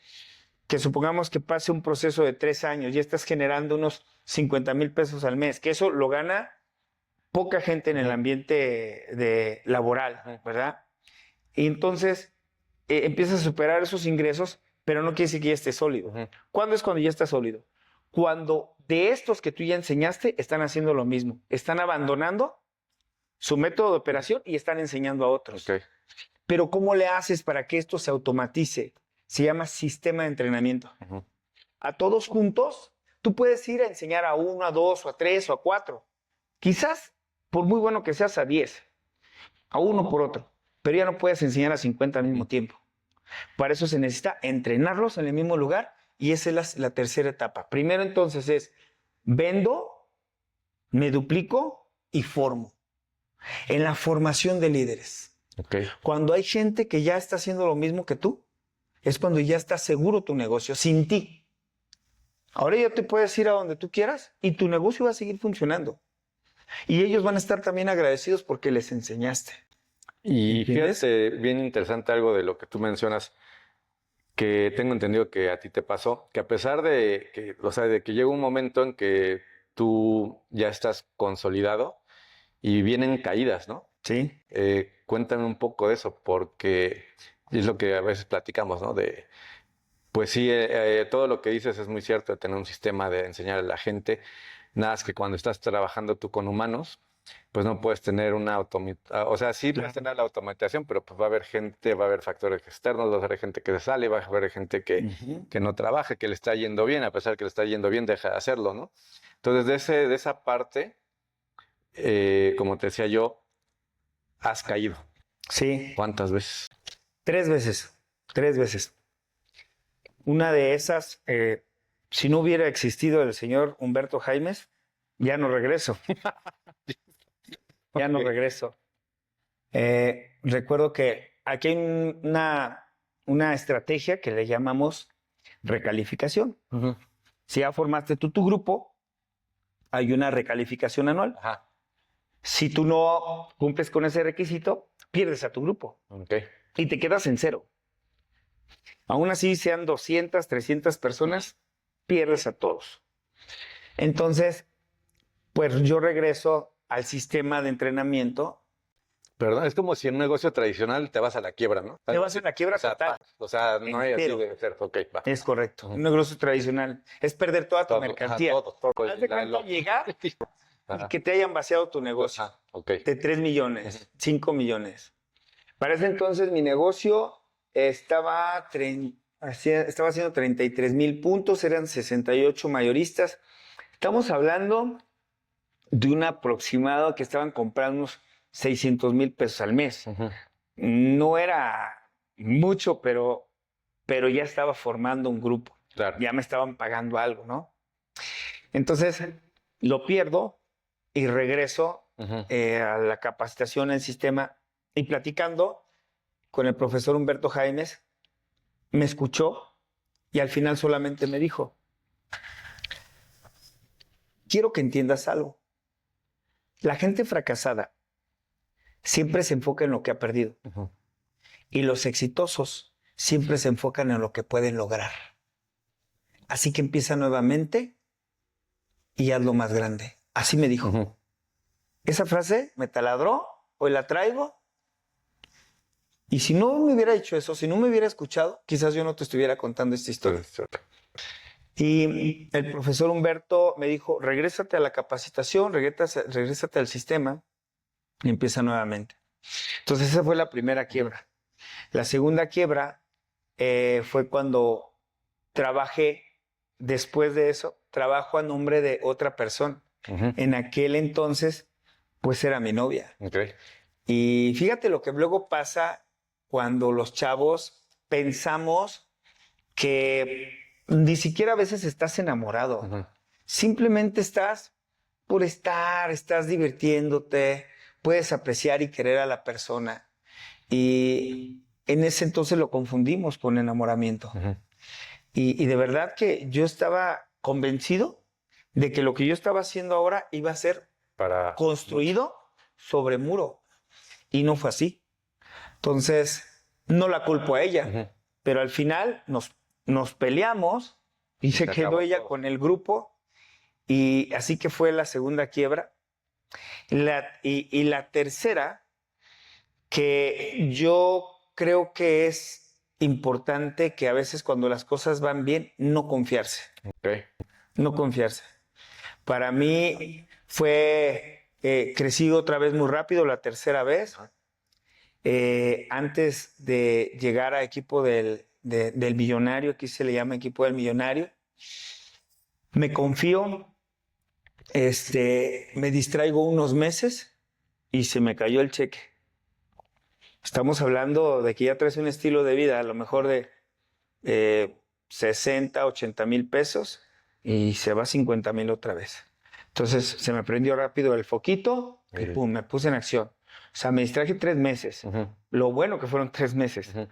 B: que supongamos que pase un proceso de 3 años y estás generando unos 50,000 pesos al mes, que eso lo gana poca gente en el ambiente laboral, ¿verdad? Y entonces empiezas a superar esos ingresos, pero no quiere decir que ya esté sólido.
A: Ujú.
B: ¿Cuándo es cuando ya está sólido? Cuando de estos que tú ya enseñaste están haciendo lo mismo, están abandonando su método de operación y están enseñando a otros.
A: Ok.
B: Pero ¿cómo le haces para que esto se automatice? Se llama sistema de entrenamiento.
A: Ujú.
B: A todos juntos, tú puedes ir a enseñar a 1, a 2, o a 3, o a 4. Quizás, por muy bueno que seas, a 10, a uno por otro, pero ya no puedes enseñar a 50 al mismo tiempo. Para eso se necesita entrenarlos en el mismo lugar y esa es la tercera etapa. Primero entonces es vendo, me duplico y formo. En la formación de líderes.
A: Ok.
B: Cuando hay gente que ya está haciendo lo mismo que tú, es cuando ya está seguro tu negocio, sin ti. Ahora ya te puedes ir a donde tú quieras y tu negocio va a seguir funcionando. Y ellos van a estar también agradecidos porque les enseñaste.
A: Y
B: ¿Entiendes?
A: fíjate, bien interesante algo de lo que tú mencionas, que tengo entendido que a ti te pasó, que a pesar de que, o sea, de que llega un momento en que tú ya estás consolidado y vienen caídas, ¿no?
B: Sí.
A: Cuéntame un poco de eso, porque es lo que a veces platicamos, ¿no? De, pues sí, todo lo que dices es muy cierto, de tener un sistema de enseñar a la gente. Nada, es que cuando estás trabajando tú con humanos, pues no puedes tener una automatización, o sea, sí puedes
B: Claro.
A: tener la automatización, pero pues va a haber gente, va a haber factores externos, va a haber gente que se sale, va a haber gente
B: Ujú.
A: que no trabaja, que le está yendo bien, a pesar que le está yendo bien, deja de hacerlo, ¿no? Entonces, de esa parte, como te decía yo, has caído.
B: Sí,
A: ¿Cuántas veces?
B: 3 veces. 3 veces. Una de esas, si no hubiera existido el señor Humberto Jaimes, ya no regreso. Ya no
A: Ok.
B: regreso. Recuerdo que aquí hay una estrategia que le llamamos recalificación.
A: Ujú.
B: Si ya formaste tú tu grupo, hay una recalificación anual.
A: Ajá.
B: Si tú no cumples con ese requisito, pierdes a tu grupo
A: Ok.
B: y te quedas en cero. Aún así sean 200, 300 personas, pierdes a todos. Entonces, pues yo regreso al sistema de entrenamiento.
A: Perdón, es como si en un negocio tradicional te vas a la quiebra, ¿no?
B: Te
A: Algo
B: vas
A: así.
B: a la quiebra
A: O sea,
B: total,
A: o sea, no hay así
B: entero.
A: de ser. Ok, va.
B: Es correcto.
A: Ujú.
B: Un negocio tradicional es perder toda tu
A: Todo, ajá,
B: mercancía.
A: todo.
B: Haz de cuenta llegar y
A: Ajá,
B: que te hayan vaciado tu negocio
A: ajá, ok.
B: de 3 millones, 5 millones. Para ese entonces mi negocio estaba haciendo 33,000 puntos, eran 68 mayoristas. Estamos hablando de un aproximado que estaban comprando unos 600,000 pesos al mes.
A: Ujú.
B: No era mucho, pero ya estaba formando un grupo.
A: Claro.
B: Ya me estaban pagando algo, ¿no? Entonces lo pierdo y regreso
A: Ujú.
B: a la capacitación en sistema y platicando con el profesor Humberto Jaimes, me escuchó y al final solamente me dijo, quiero que entiendas algo. La gente fracasada siempre se enfoca en lo que ha perdido
A: Ujú.
B: y los exitosos siempre se enfocan en lo que pueden lograr. Así que empieza nuevamente y hazlo más grande. Así me dijo.
A: Ujú.
B: Esa frase me taladró, hoy la traigo. Y si no me hubiera hecho eso, si no me hubiera escuchado, quizás yo no te estuviera contando esta historia.
A: Entonces,
B: Y el profesor Humberto me dijo, regrésate a la capacitación, regrésate al sistema y empieza nuevamente. Entonces esa fue la primera quiebra. La segunda quiebra fue cuando trabajé, después de eso, trabajo a nombre de otra persona.
A: ujú.
B: En aquel entonces, pues era mi novia.
A: Ok.
B: Y fíjate lo que luego pasa cuando los chavos pensamos que ni siquiera a veces estás enamorado.
A: Ujú.
B: Simplemente estás por estar, estás divirtiéndote, puedes apreciar y querer a la persona. Y en ese entonces lo confundimos con enamoramiento.
A: Ujú.
B: Y de verdad que yo estaba convencido de que lo que yo estaba haciendo ahora iba a ser
A: Para.
B: construido sobre muro. Y no fue así. Entonces, no la culpo a ella,
A: Ujú.
B: pero al final nos peleamos y se
A: se
B: quedó
A: acabó
B: ella
A: todo.
B: con el grupo. Y así que fue la segunda quiebra. Y la tercera, que yo creo que es importante que a veces cuando las cosas van bien, no confiarse.
A: Ok.
B: No confiarse. Para mí fue, crecí otra vez muy rápido la tercera vez. Antes de llegar a equipo del millonario, aquí se le llama equipo del millonario, me confío, me distraigo unos meses y se me cayó el cheque. Estamos hablando de que ya traes un estilo de vida, a lo mejor de 60, 80,000 pesos y se va 50,000 otra vez. Entonces se me prendió rápido el foquito y pum, me puse en acción. sea, me distraje 3 meses.
A: Ujú,
B: Lo bueno que fueron 3 meses.
A: ujú.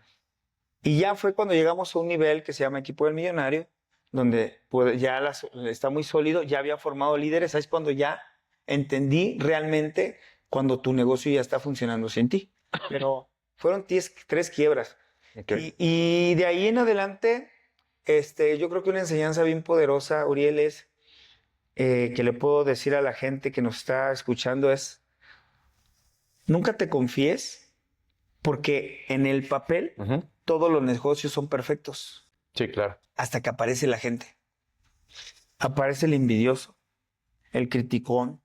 B: Y ya fue cuando llegamos a un nivel que se llama Equipo del Millonario, donde pues, ya está muy sólido, ya había formado líderes. Ahí es cuando ya entendí realmente cuando tu negocio ya está funcionando sin ti. Pero fueron 3 quiebras.
A: Ok.
B: Y de ahí en adelante, yo creo que una enseñanza bien poderosa, Uriel, es que le puedo decir a la gente que nos está escuchando es, nunca te confíes, porque en el papel
A: Ujú.
B: todos los negocios son perfectos,
A: Sí, claro.
B: hasta que aparece la gente. Aparece el envidioso, el criticón,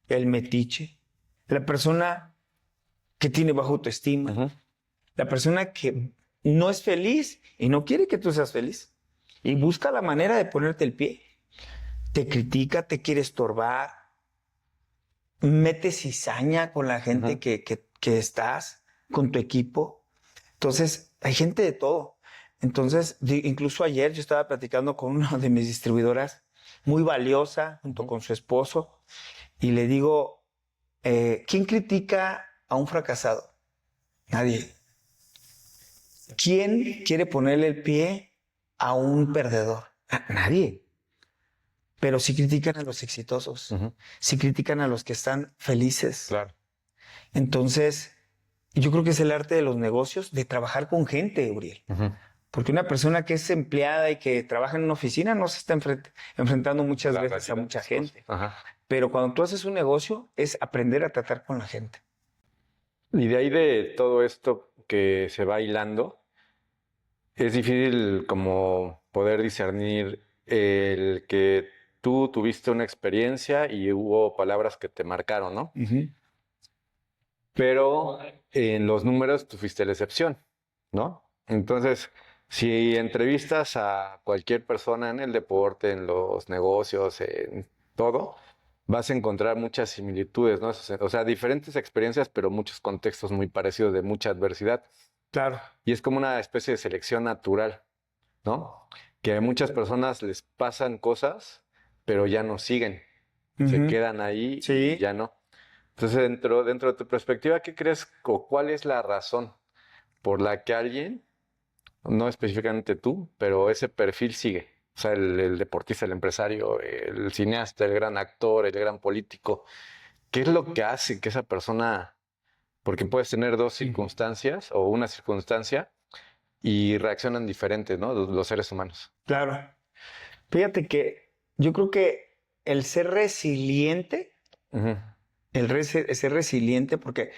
B: el metiche, la persona que tiene baja autoestima,
A: Ujú.
B: la persona que no es feliz y no quiere que tú seas feliz. Y busca la manera de ponerte el pie. Te critica, te quiere estorbar, mete cizaña con la gente
A: Ujú.
B: que estás, con tu equipo. Entonces, hay gente de todo. Entonces, incluso ayer yo estaba platicando con una de mis distribuidoras, muy valiosa, junto
A: Ujú.
B: con su esposo, y le digo, ¿quién critica a un fracasado? Nadie. ¿Quién quiere ponerle el pie a un perdedor? Nadie. Pero sí critican a los exitosos,
A: Ujú.
B: sí critican a los que están felices.
A: Claro.
B: Entonces, yo creo que es el arte de los negocios, de trabajar con gente, Uriel.
A: Ujú.
B: Porque una persona que es empleada y que trabaja en una oficina no se está enfrentando muchas
A: La
B: veces a
A: realidad de
B: mucha
A: las cosas.
B: gente.
A: Ajá.
B: Pero cuando tú haces un negocio es aprender a tratar con la gente.
A: Y de ahí de todo esto que se va hilando, es difícil como poder discernir el que tú tuviste una experiencia y hubo palabras que te marcaron, ¿no?
B: Ujú.
A: Pero en los números tú fuiste la excepción, ¿no? Entonces, si entrevistas a cualquier persona en el deporte, en los negocios, en todo, vas a encontrar muchas similitudes, ¿no? O sea, diferentes experiencias, pero muchos contextos muy parecidos de mucha adversidad.
B: Claro.
A: Y es como una especie de selección natural, ¿no? Que a muchas personas les pasan cosas, pero ya no siguen, se
B: Ujú.
A: quedan ahí y
B: Sí.
A: ya no. Entonces, dentro de tu perspectiva, ¿qué crees o cuál es la razón por la que alguien, no específicamente tú, pero ese perfil sigue? O sea, el deportista, el empresario, el cineasta, el gran actor, el gran político. ¿Qué es lo que hace que esa persona, porque puedes tener dos circunstancias o una circunstancia y reaccionan diferentes, ¿no? Los seres humanos.
B: Claro. Fíjate que yo creo que el ser resiliente,
A: Ujú,
B: ser resiliente, porque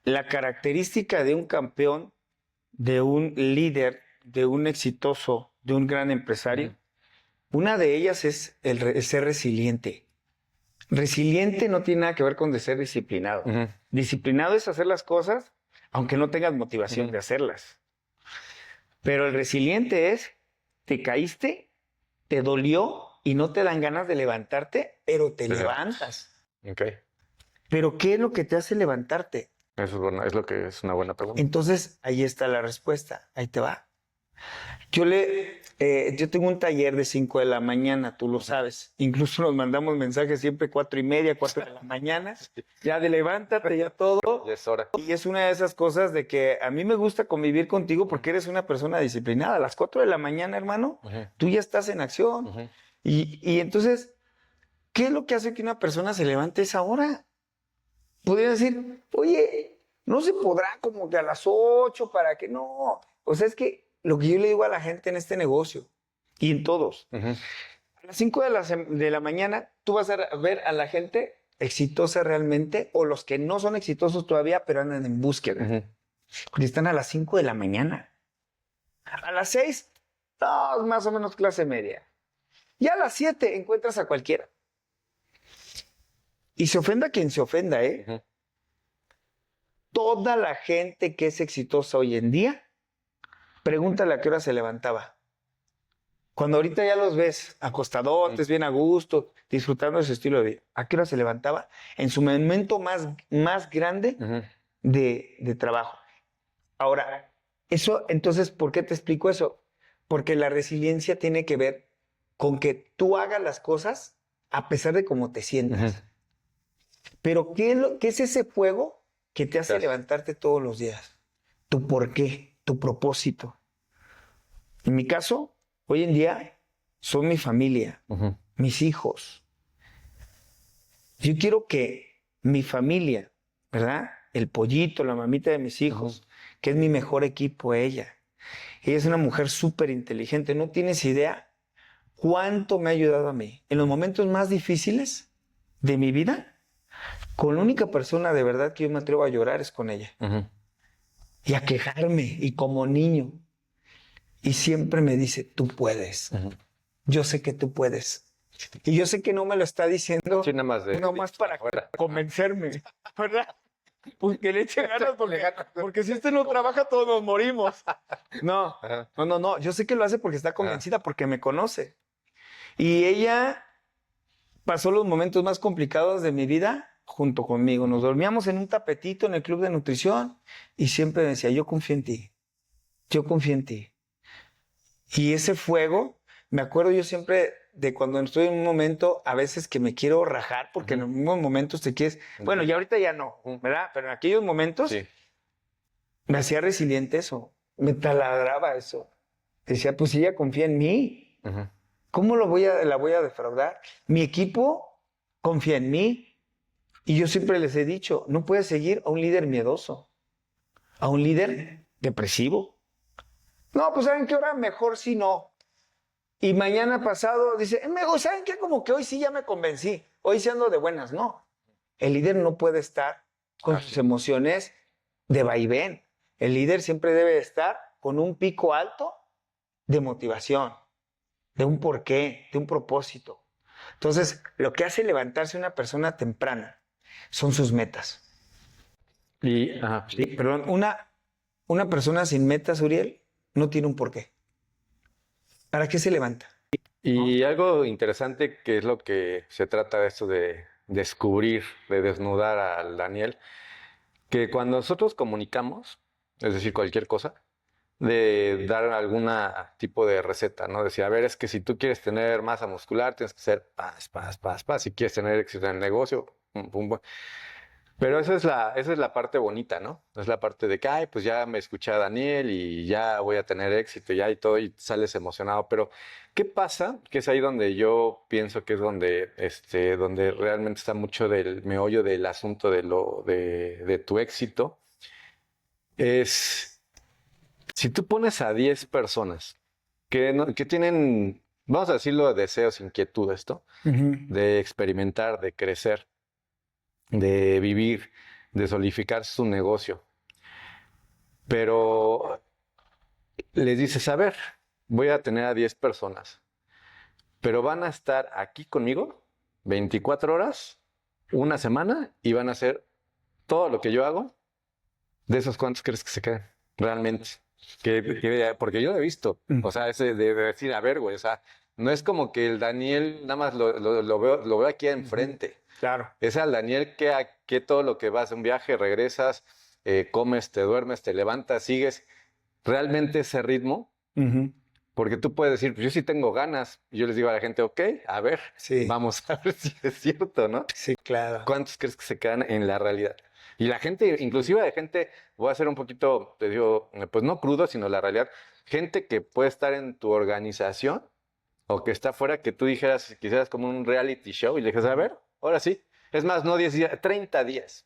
B: la característica de un campeón, de un líder, de un exitoso, de un gran
A: ujú,
B: empresario, una de ellas es el ser resiliente. Resiliente no tiene nada que ver con de ser disciplinado.
A: ujú,
B: Disciplinado es hacer las cosas aunque no tengas motivación
A: ujú.
B: de hacerlas. Pero el resiliente es, te caíste, te dolió y no te dan ganas de levantarte, pero te
A: Te
B: levantas.
A: Ok,
B: ¿Pero qué es lo que te hace levantarte?
A: eso es, es lo que es una buena pregunta.
B: Entonces, ahí está la respuesta. Ahí te va. Yo tengo un taller de 5 de la mañana, tú lo sabes. Incluso nos mandamos mensajes siempre 4:30, 4 de la mañana. Ya de levántate, ya todo.
A: Ya es hora.
B: Y es una de esas cosas de que a mí me gusta convivir contigo porque eres una persona disciplinada. A las 4 de la mañana, hermano,
A: Ujú,
B: tú ya estás en acción.
A: ujú.
B: Y entonces, ¿qué es lo que hace que una persona se levante a esa hora? Podría decir, oye, no se podrá como que a las 8 para que no. O sea, es que lo que yo le digo a la gente en este negocio y en todos,
A: Ujú,
B: a las 5 de la mañana tú vas a ver a la gente exitosa realmente o los que no son exitosos todavía, pero andan en búsqueda.
A: ujú.
B: Porque están a las 5 de la mañana. A las 6, todos más o menos clase media. Y a las 7 encuentras a cualquiera. Y se ofenda quien se ofenda, ¿eh?
A: Ujú.
B: Toda la gente que es exitosa hoy en día, pregúntale a qué hora se levantaba. Cuando ahorita ya los ves acostadotes, bien a gusto, disfrutando de su estilo de vida, ¿a qué hora se levantaba? En su momento más grande
A: Ujú.
B: de trabajo. Ahora, eso, entonces, ¿por qué te explico eso? Porque la resiliencia tiene que ver con que tú hagas las cosas a pesar de cómo te sientas.
A: Ujú.
B: Pero ¿qué es ese fuego que te hace
A: Gracias.
B: levantarte todos los días. Tu por qué, tu propósito. En mi caso, hoy en día, son mi familia,
A: Ujú.
B: mis hijos. Yo quiero que mi familia, ¿verdad? El pollito, la mamita de mis hijos, que es mi mejor equipo, ella. Ella es una mujer súper inteligente. No tienes idea cuánto me ha ayudado a mí. En los momentos más difíciles de mi vida, con la única persona de verdad que yo me atrevo a llorar es con ella.
A: Ujú.
B: Y a quejarme, y como niño. Y siempre me dice, tú puedes.
A: Ujú.
B: Yo sé que tú puedes. Y yo sé que no me lo está diciendo
A: Sí, nada más de...
B: nomás para
A: afuera.
B: convencerme, ¿verdad? Pues que le eche ganas porque si este no trabaja todos nos morimos. No,
A: Ajá.
B: no. Yo sé que lo hace porque está convencida, porque me conoce. Y ella pasó los momentos más complicados de mi vida junto conmigo. Nos dormíamos en un tapetito en el club de nutrición y siempre decía, yo confío en ti. Yo confío en ti. Y ese fuego, me acuerdo yo siempre de cuando estoy en un momento, a veces que me quiero rajar, porque en los mismos momentos te quieres... Bueno, y ahorita ya no, ¿verdad? Pero en aquellos momentos
A: Sí.
B: me hacía resiliente eso, me taladraba eso. Decía, pues si ella confía en mí,
A: Ujú.
B: ¿cómo la voy a defraudar? Mi equipo confía en mí. Y yo siempre les he dicho, no puedes seguir a un líder miedoso, a un líder depresivo. No, pues ¿saben qué hora? Mejor si no. Y mañana pasado dice, ¿saben qué? Como que hoy sí ya me convencí. Hoy sí ando de buenas. No. El líder no puede estar con sus emociones de vaivén. El líder siempre debe estar con un pico alto de motivación, de un porqué, de un propósito. Entonces, lo que hace levantarse una persona temprana son sus metas.
A: Y, ajá.
B: Sí, perdón, una persona sin metas, Uriel, no tiene un porqué. ¿Para qué se levanta?
A: Y algo interesante que es lo que se trata de esto de descubrir, de desnudar al Daniel, que cuando nosotros comunicamos, es decir, cualquier cosa, de dar algún tipo de receta, ¿no? Decir, a ver, es que si tú quieres tener masa muscular, tienes que hacer paz. Si quieres tener éxito en el negocio, pum, pum, pum. Pero esa es la parte bonita, ¿no? Es la parte de que, ay, pues ya me escuché a Daniel y ya voy a tener éxito ya y todo, y sales emocionado. Pero, ¿qué pasa? Que es ahí donde yo pienso que es donde realmente está mucho del meollo del asunto de tu éxito. Es si tú pones a 10 personas que tienen, vamos a decirlo, deseos, inquietudes, ¿no? De experimentar, de crecer, de vivir, de solidificar su negocio. Pero les dices, a ver, voy a tener a 10 personas, pero van a estar aquí conmigo 24 horas, una semana, y van a hacer todo lo que yo hago. ¿De esos cuántos crees que se queden? Realmente. Porque yo lo he visto. O sea, ese de decir, a ver, güey, o sea, no es como que el Daniel nada más lo veo aquí enfrente.
B: Claro.
A: Es al Daniel que todo lo que vas a un viaje, regresas, comes, te duermes, te levantas, sigues. Realmente ese ritmo, porque tú puedes decir, pues yo sí tengo ganas. Y yo les digo a la gente, ok, a ver,
B: Sí.
A: vamos a ver si es cierto, ¿no?
B: Sí, claro.
A: ¿Cuántos crees que se quedan en la realidad? Y la gente, inclusive de gente, voy a ser un poquito, te digo, pues no crudo, sino la realidad, gente que puede estar en tu organización o que está fuera, que tú dijeras, quisieras como un reality show y le dijeras, a ver, ahora sí. Es más, no 10 días, 30 días.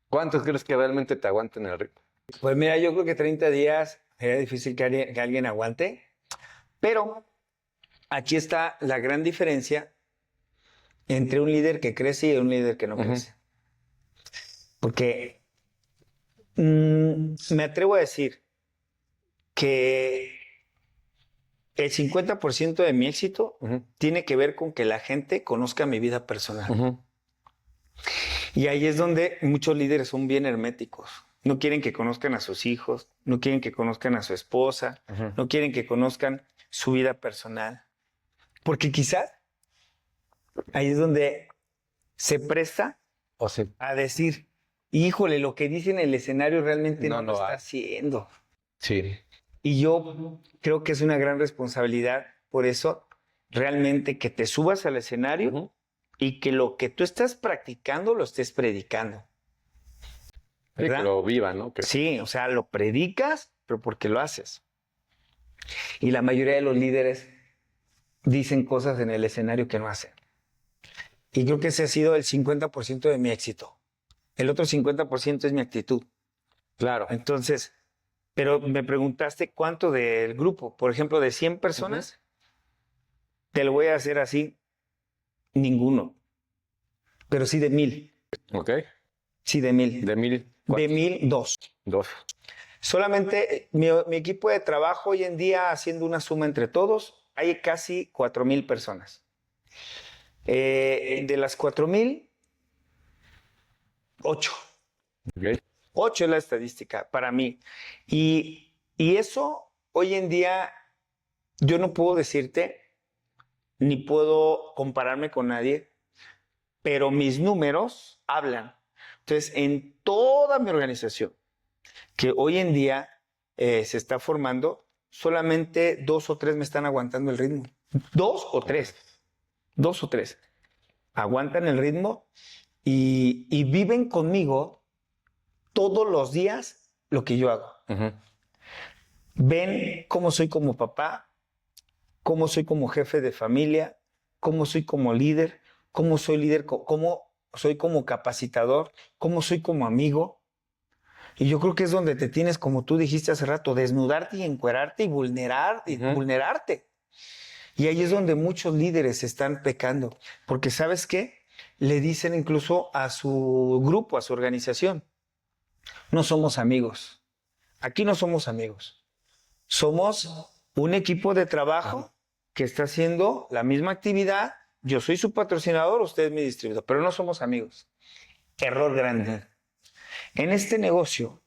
A: ¿Cuántos crees que realmente te aguanten el ritmo?
B: Pues mira, yo creo que 30 días sería difícil que alguien aguante, pero aquí está la gran diferencia entre un líder que crece y un líder que no crece. Porque me atrevo a decir que el 50% de mi éxito tiene que ver con que la gente conozca mi vida personal. Y ahí es donde muchos líderes son bien herméticos. No quieren que conozcan a sus hijos, no quieren que conozcan a su esposa, no quieren que conozcan su vida personal. Porque quizás ahí es donde se presta a decir, híjole, lo que dice en el escenario realmente no lo está haciendo.
A: Sí.
B: Y yo creo que es una gran responsabilidad, por eso, realmente que te subas al escenario y que lo que tú estás practicando lo estés predicando.
A: Sí, que
B: ¿verdad?
A: lo viva, ¿no? Que...
B: Sí, o sea, lo predicas, pero porque lo haces. Y la mayoría de los líderes dicen cosas en el escenario que no hacen. Y creo que ese ha sido el 50% de mi éxito. El otro 50% es mi actitud.
A: Claro.
B: Entonces, pero me preguntaste cuánto del grupo, por ejemplo, de 100 personas, te lo voy a hacer así, ninguno, pero sí de 1000.
A: Ok.
B: Sí, de 1000.
A: De 1000.
B: De 1000, dos.
A: Dos.
B: Solamente mi equipo de trabajo hoy en día, haciendo una suma entre todos, hay casi 4000 personas. De las 4000, 8.
A: Ok.
B: 8 es la estadística para mí. Y eso, hoy en día, yo no puedo decirte, ni puedo compararme con nadie, pero mis números hablan. Entonces, en toda mi organización, que hoy en día se está formando, solamente 2 o 3 me están aguantando el ritmo. 2 o 3. 2 o 3. Aguantan el ritmo y viven conmigo todos los días lo que yo hago. Ven cómo soy como papá, cómo soy como jefe de familia, cómo soy como líder, cómo soy líder, cómo soy como capacitador, cómo soy como amigo. Y yo creo que es donde te tienes, como tú dijiste hace rato, desnudarte y encuerarte y vulnerarte. Y ahí es donde muchos líderes están pecando. Porque ¿sabes qué? Le dicen incluso a su grupo, a su organización, no somos amigos. Aquí no somos amigos. Somos un equipo de trabajo que está haciendo la misma actividad. Yo soy su patrocinador, usted es mi distribuidor, pero no somos amigos. Error grande. En este negocio,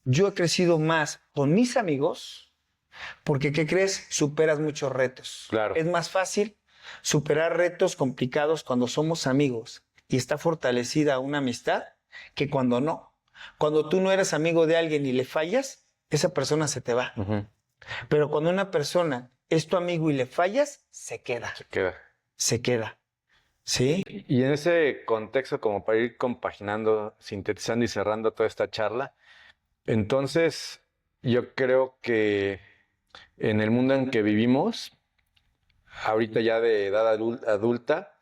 B: yo he crecido más con mis amigos porque, ¿qué crees? Superas muchos retos.
A: Claro.
B: Es más fácil superar retos complicados cuando somos amigos y está fortalecida una amistad que cuando no. Cuando tú no eres amigo de alguien y le fallas, esa persona se te va. Pero cuando una persona es tu amigo y le fallas, se queda.
A: Se queda.
B: Se queda. ¿Sí?
A: Y en ese contexto, como para ir compaginando, sintetizando y cerrando toda esta charla, entonces yo creo que en el mundo en que vivimos, ahorita ya de edad adulta,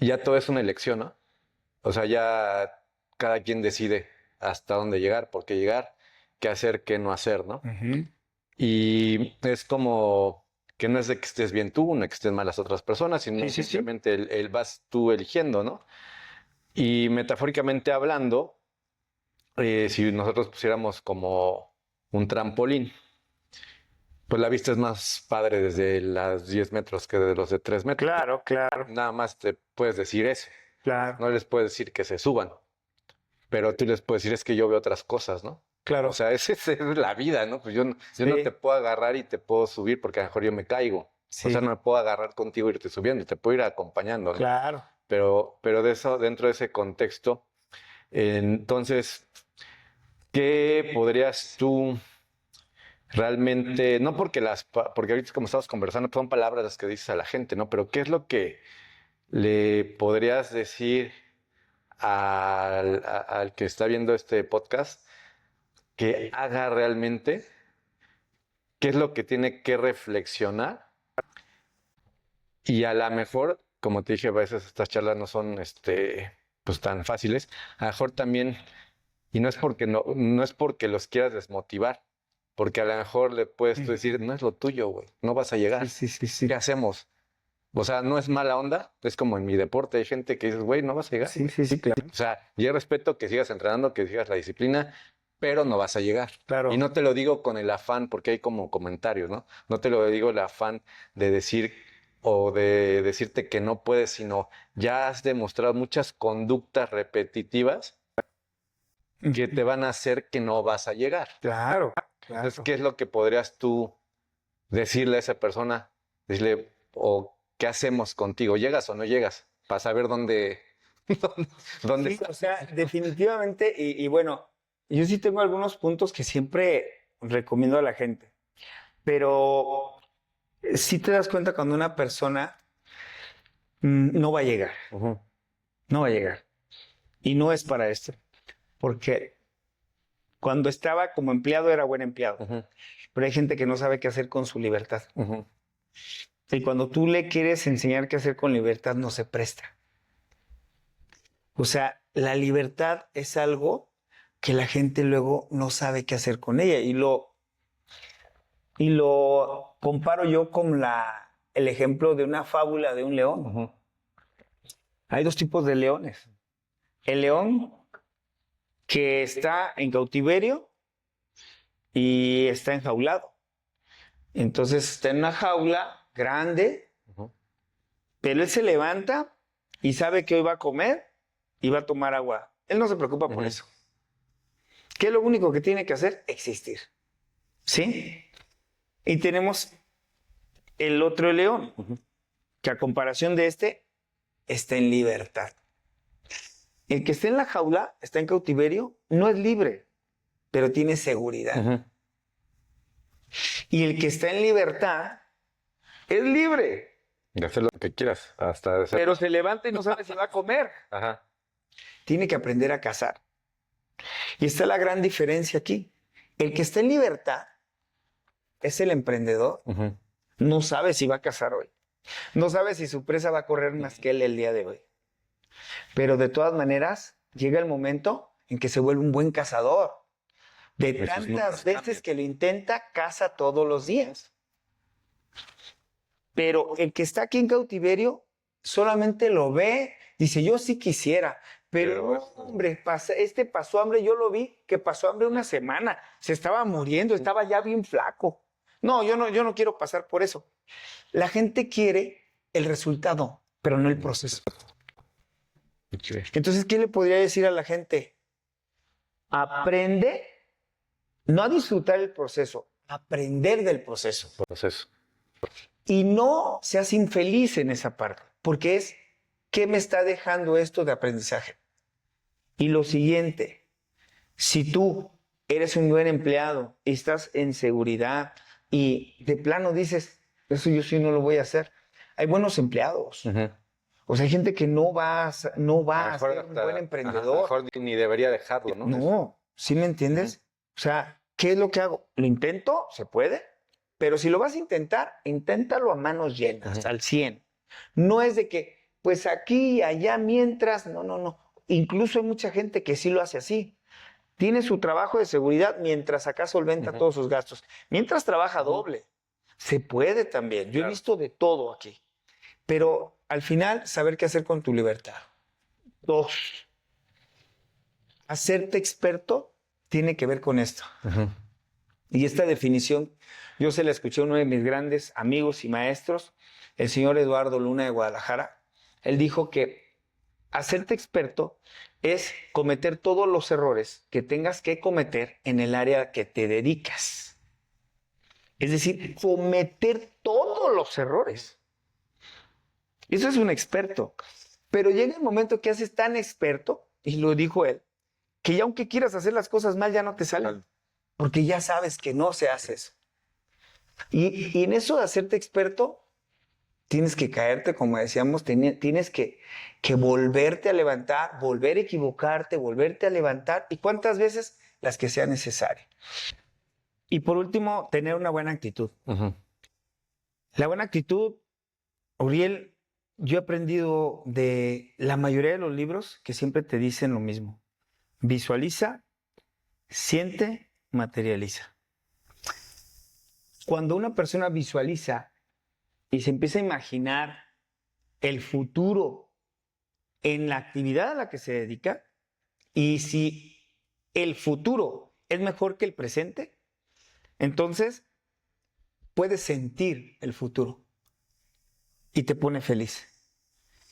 A: ya todo es una elección, ¿no? O sea, ya cada quien decide hasta dónde llegar, por qué llegar, qué hacer, qué no hacer, ¿no? Y es como que no es de que estés bien tú, no que estés mal las otras personas, sino simplemente el vas tú eligiendo, ¿no? Y metafóricamente hablando, si nosotros pusiéramos como un trampolín, pues la vista es más padre desde los 10 metros que de los de 3 metros.
B: Claro, claro,
A: Nada más te puedes decir eso.
B: claro,
A: No les puedes decir que se suban, pero tú les puedes decir es que yo veo otras cosas, ¿no?
B: claro.
A: O sea, esa es la vida, ¿no? Pues yo no te puedo agarrar y te puedo subir porque a lo mejor yo me caigo.
B: Sí.
A: O sea, no me puedo agarrar contigo e irte subiendo, te puedo ir acompañando, ¿no?
B: Claro.
A: Pero de eso, dentro de ese contexto, entonces, ¿qué podrías tú realmente, no porque porque ahorita como estamos conversando, son palabras las que dices a la gente, ¿no? Pero ¿qué es lo que le podrías decir al que está viendo este podcast que haga realmente? ¿Qué es lo que tiene que reflexionar? Y a lo mejor, como te dije, a veces estas charlas no son pues tan fáciles. A lo mejor también, y no es porque no es porque los quieras desmotivar, porque a lo mejor le puedes tú decir, no es lo tuyo, güey, no vas a llegar.
B: Sí.
A: ¿Qué hacemos? O sea, no es mala onda, es como en mi deporte, hay gente que dice, güey, no vas a llegar.
B: Sí, claro.
A: O sea, yo respeto que sigas entrenando, que sigas la disciplina, pero no vas a llegar.
B: Claro.
A: Y no te lo digo con el afán, porque hay como comentarios, ¿no? No te lo digo el afán de decir o de decirte que no puedes, sino ya has demostrado muchas conductas repetitivas que te van a hacer que no vas a llegar.
B: Claro.
A: Entonces, ¿qué es lo que podrías tú decirle a esa persona? Decirle, o ¿qué hacemos contigo? ¿Llegas o no llegas? Para saber dónde
B: Sí,
A: está.
B: o sea, definitivamente, y bueno, yo sí tengo algunos puntos que siempre recomiendo a la gente, pero sí te das cuenta cuando una persona no va a llegar, no va a llegar, y no es para esto, porque Cuando estaba como empleado era buen empleado.
A: Ujú.
B: Pero hay gente que no sabe qué hacer con su libertad.
A: Ujú.
B: Y cuando tú le quieres enseñar qué hacer con libertad, no se presta. O sea, la libertad es algo que la gente luego no sabe qué hacer con ella. Y lo comparo yo con el ejemplo de una fábula de un león.
A: Ujú.
B: Hay dos tipos de leones. El león que está en cautiverio y está enjaulado. Entonces está en una jaula grande,
A: Ujú.
B: pero él se levanta y sabe que hoy va a comer y va a tomar agua. Él no se preocupa por
A: Ujú.
B: eso. ¿Qué es lo único que tiene que hacer? Existir. ¿Sí? Y tenemos el otro león,
A: Ujú.
B: que a comparación de este, está en libertad. El que está en la jaula, está en cautiverio, no es libre, pero tiene seguridad.
A: Ujú.
B: Y el que está en libertad es libre,
A: De hacer lo que quieras, hasta hacer.
B: pero se levanta y no sabe si va a comer.
A: Ajá.
B: Tiene que aprender a cazar. Y está la gran diferencia aquí. El que está en libertad es el emprendedor.
A: Ujú.
B: No sabe si va a cazar hoy. No sabe si su presa va a correr más que él el día de hoy. Pero de todas maneras, llega el momento en que se vuelve un buen cazador. De
A: Esos
B: tantas
A: números
B: veces
A: cambian.
B: que lo intenta, caza todos los días. Pero el que está aquí en cautiverio solamente lo ve, dice, yo sí quisiera, pero
A: Pero
B: no,
A: eso-
B: hombre, este pasó hambre, yo lo vi que pasó hambre una semana, se estaba muriendo, estaba ya bien flaco. No, yo no quiero pasar por eso. La gente quiere el resultado, pero no el proceso.
A: Ok.
B: Entonces, ¿qué le podría decir a la gente? Aprende, no a disfrutar el proceso, aprender del proceso.
A: Proceso.
B: Y no seas infeliz en esa parte, porque es, ¿qué me está dejando esto de aprendizaje? Y lo siguiente, si tú eres un buen empleado y estás en seguridad y de plano dices, eso yo sí no lo voy a hacer, hay buenos empleados.
A: Ujú.
B: O sea, hay gente que no va
A: A lo
B: a
A: mejor
B: ser un
A: hasta-
B: buen
A: ajá, a lo
B: emprendedor.
A: mejor ni debería dejarlo, ¿no?
B: No, ¿sí me entiendes? O sea, ¿qué es lo que hago? ¿Lo intento? ¿Se puede? Pero si lo vas a intentar, inténtalo a manos llenas,
A: Ujú.
B: al 100. No es de que, pues aquí y allá, mientras, no, no, no. Incluso hay mucha gente que sí lo hace así. Tiene su trabajo de seguridad mientras acá solventa
A: Ujú.
B: todos sus gastos. Mientras trabaja
A: Ujú.
B: doble. Se puede también. Yo he
A: Claro.
B: visto de todo aquí. Pero al final, saber qué hacer con tu libertad. Dos, hacerte experto tiene que ver con esto.
A: Ujú.
B: Y esta definición, yo se la escuché a uno de mis grandes amigos y maestros, el señor Eduardo Luna de Guadalajara. Él dijo que hacerte experto es cometer todos los errores que tengas que cometer en el área que te dedicas. Es decir, cometer todos los errores. Eso es un experto. Pero llega el momento que haces tan experto, y lo dijo él, que ya aunque quieras hacer las cosas mal, ya no te salen. Porque ya sabes que no se hace eso. Y en eso de hacerte experto, tienes que caerte, como decíamos, tienes que volverte a levantar, volver a equivocarte, volverte a levantar. ¿Y cuántas veces? Las que sea necesario. Y por último, tener una buena actitud.
A: Ujú.
B: La buena actitud, Uriel, yo he aprendido de la mayoría de los libros que siempre te dicen lo mismo. Visualiza, siente, materializa. Cuando una persona visualiza y se empieza a imaginar el futuro en la actividad a la que se dedica, y si el futuro es mejor que el presente, entonces puedes sentir el futuro y te pone feliz.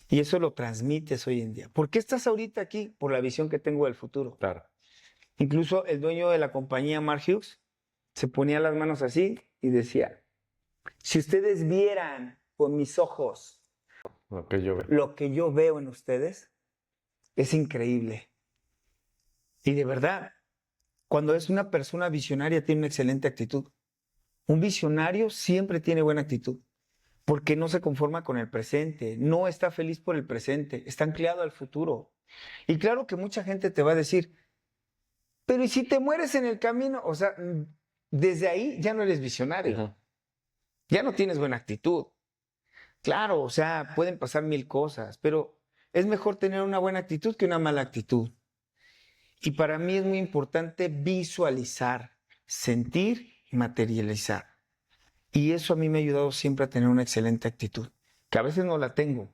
B: Y eso lo transmites hoy en día. ¿Por qué estás ahorita aquí? Por la visión que tengo del futuro.
A: Claro.
B: Incluso el dueño de la compañía, Mark Hughes, se ponía las manos así y decía, si ustedes vieran con mis ojos
A: Lo que yo veo.
B: lo que yo veo en ustedes, es increíble. Y de verdad, cuando es una persona visionaria, tiene una excelente actitud. Un visionario siempre tiene buena actitud, porque no se conforma con el presente, no está feliz por el presente, está anclado al futuro. Y claro que mucha gente te va a decir, Pero ¿y si te mueres en el camino? O sea, desde ahí ya no eres visionario.
A: Ujú.
B: Ya no tienes buena actitud. Claro, o sea, pueden pasar mil cosas, pero es mejor tener una buena actitud que una mala actitud. Y para mí es muy importante visualizar, sentir y materializar. Y eso a mí me ha ayudado siempre a tener una excelente actitud, que a veces no la tengo,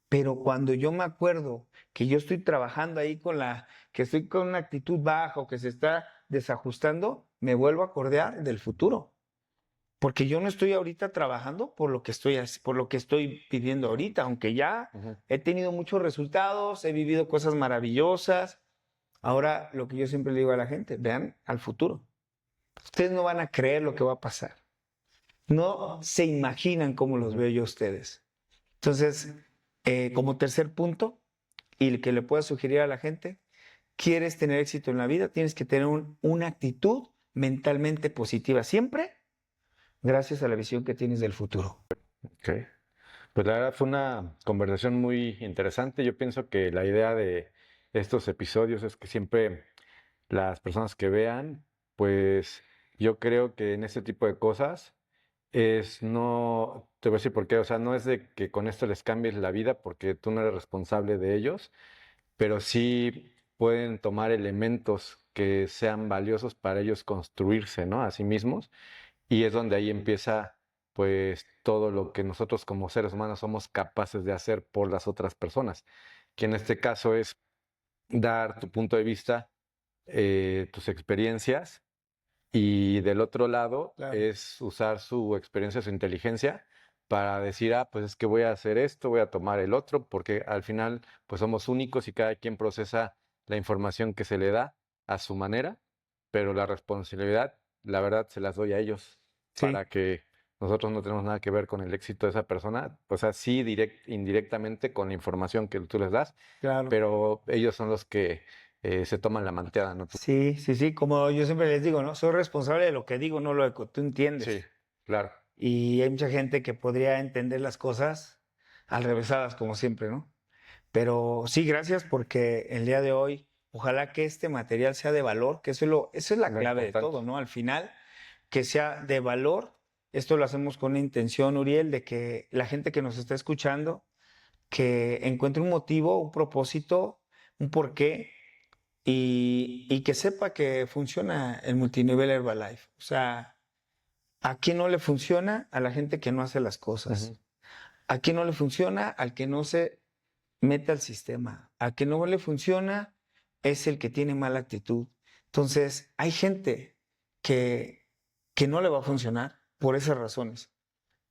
B: pero cuando yo me acuerdo que yo estoy trabajando ahí que estoy con una actitud baja o que se está desajustando, me vuelvo a acordar del futuro. Porque yo no estoy ahorita trabajando por lo que estoy viviendo ahorita, aunque ya
A: Ujú.
B: he tenido muchos resultados, he vivido cosas maravillosas. Ahora, lo que yo siempre le digo a la gente, vean al futuro. Ustedes no van a creer lo que va a pasar. No se imaginan cómo los veo yo a ustedes. Entonces, como tercer punto, y el que le pueda sugerir a la gente, quieres tener éxito en la vida, tienes que tener una actitud mentalmente positiva siempre, gracias a la visión que tienes del futuro.
A: Ok. Pues la verdad fue una conversación muy interesante. Yo pienso que la idea de estos episodios es que siempre las personas que vean, pues yo creo que en este tipo de cosas no, te voy a decir por qué, o sea, no es de que con esto les cambies la vida porque tú no eres responsable de ellos, pero sí pueden tomar elementos que sean valiosos para ellos construirse, ¿no? A sí mismos. Y es donde ahí empieza, pues, todo lo que nosotros como seres humanos somos capaces de hacer por las otras personas, que en este caso es dar tu punto de vista, tus experiencias, y del otro lado
B: Claro.
A: es usar su experiencia, su inteligencia para decir, ah, pues es que voy a hacer esto, voy a tomar el otro, porque al final, pues somos únicos y cada quien procesa la información que se le da a su manera, pero la responsabilidad, la verdad, se las doy a ellos
B: Sí,
A: para que nosotros no tenemos nada que ver con el éxito de esa persona, o sea, sí, indirectamente con la información que tú les das,
B: claro.
A: pero ellos son los que se toman la manteada, ¿no? Tú.
B: Sí, sí, sí, como yo siempre les digo, ¿no? Soy responsable de lo que digo, no lo que tú
A: Sí,
B: entiendes.
A: claro.
B: Y hay mucha gente que podría entender las cosas al revésadas, como siempre, ¿no? Pero sí, gracias porque el día de hoy, ojalá que este material sea de valor, que eso es la
A: Lo
B: clave de
A: importante.
B: todo, ¿no? Al final, que sea de valor. Esto lo hacemos con una intención, Uriel, de que la gente que nos está escuchando, que encuentre un motivo, un propósito, un porqué y que sepa que funciona el multinivel Herbalife. O sea, ¿a quién no le funciona? A la gente que no hace las cosas.
A: Ujú.
B: ¿A quién no le funciona? Al que no se mete al sistema. A que no le funciona es el que tiene mala actitud. Entonces, hay gente que, que no le va a funcionar por esas razones.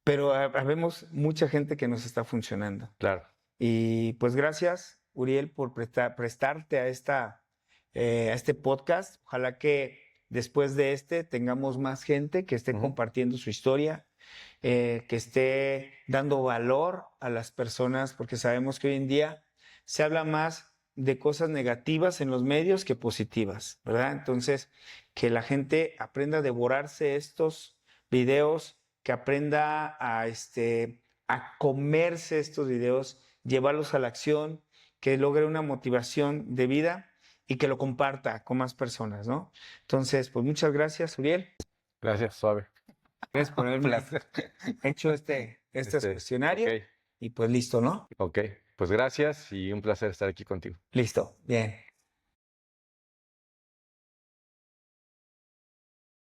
B: Pero habemos mucha gente que nos está funcionando.
A: Claro.
B: Y pues gracias, Uriel, por prestarte a este podcast. Ojalá que después de este tengamos más gente que esté
A: Ujú.
B: compartiendo su historia, que esté dando valor a las personas, porque sabemos que hoy en día se habla más de cosas negativas en los medios que positivas, ¿verdad? Entonces, que la gente aprenda a devorarse estos videos, que aprenda a comerse estos videos, llevarlos a la acción, que logre una motivación de vida y que lo comparta con más personas, ¿no? Entonces, pues muchas gracias, Uriel.
A: Gracias, suave.
B: Gracias por haberme hecho estos cuestionarios
A: Ok,
B: y pues listo, ¿no?
A: ok. Pues gracias y un placer estar aquí contigo.
B: Listo, bien.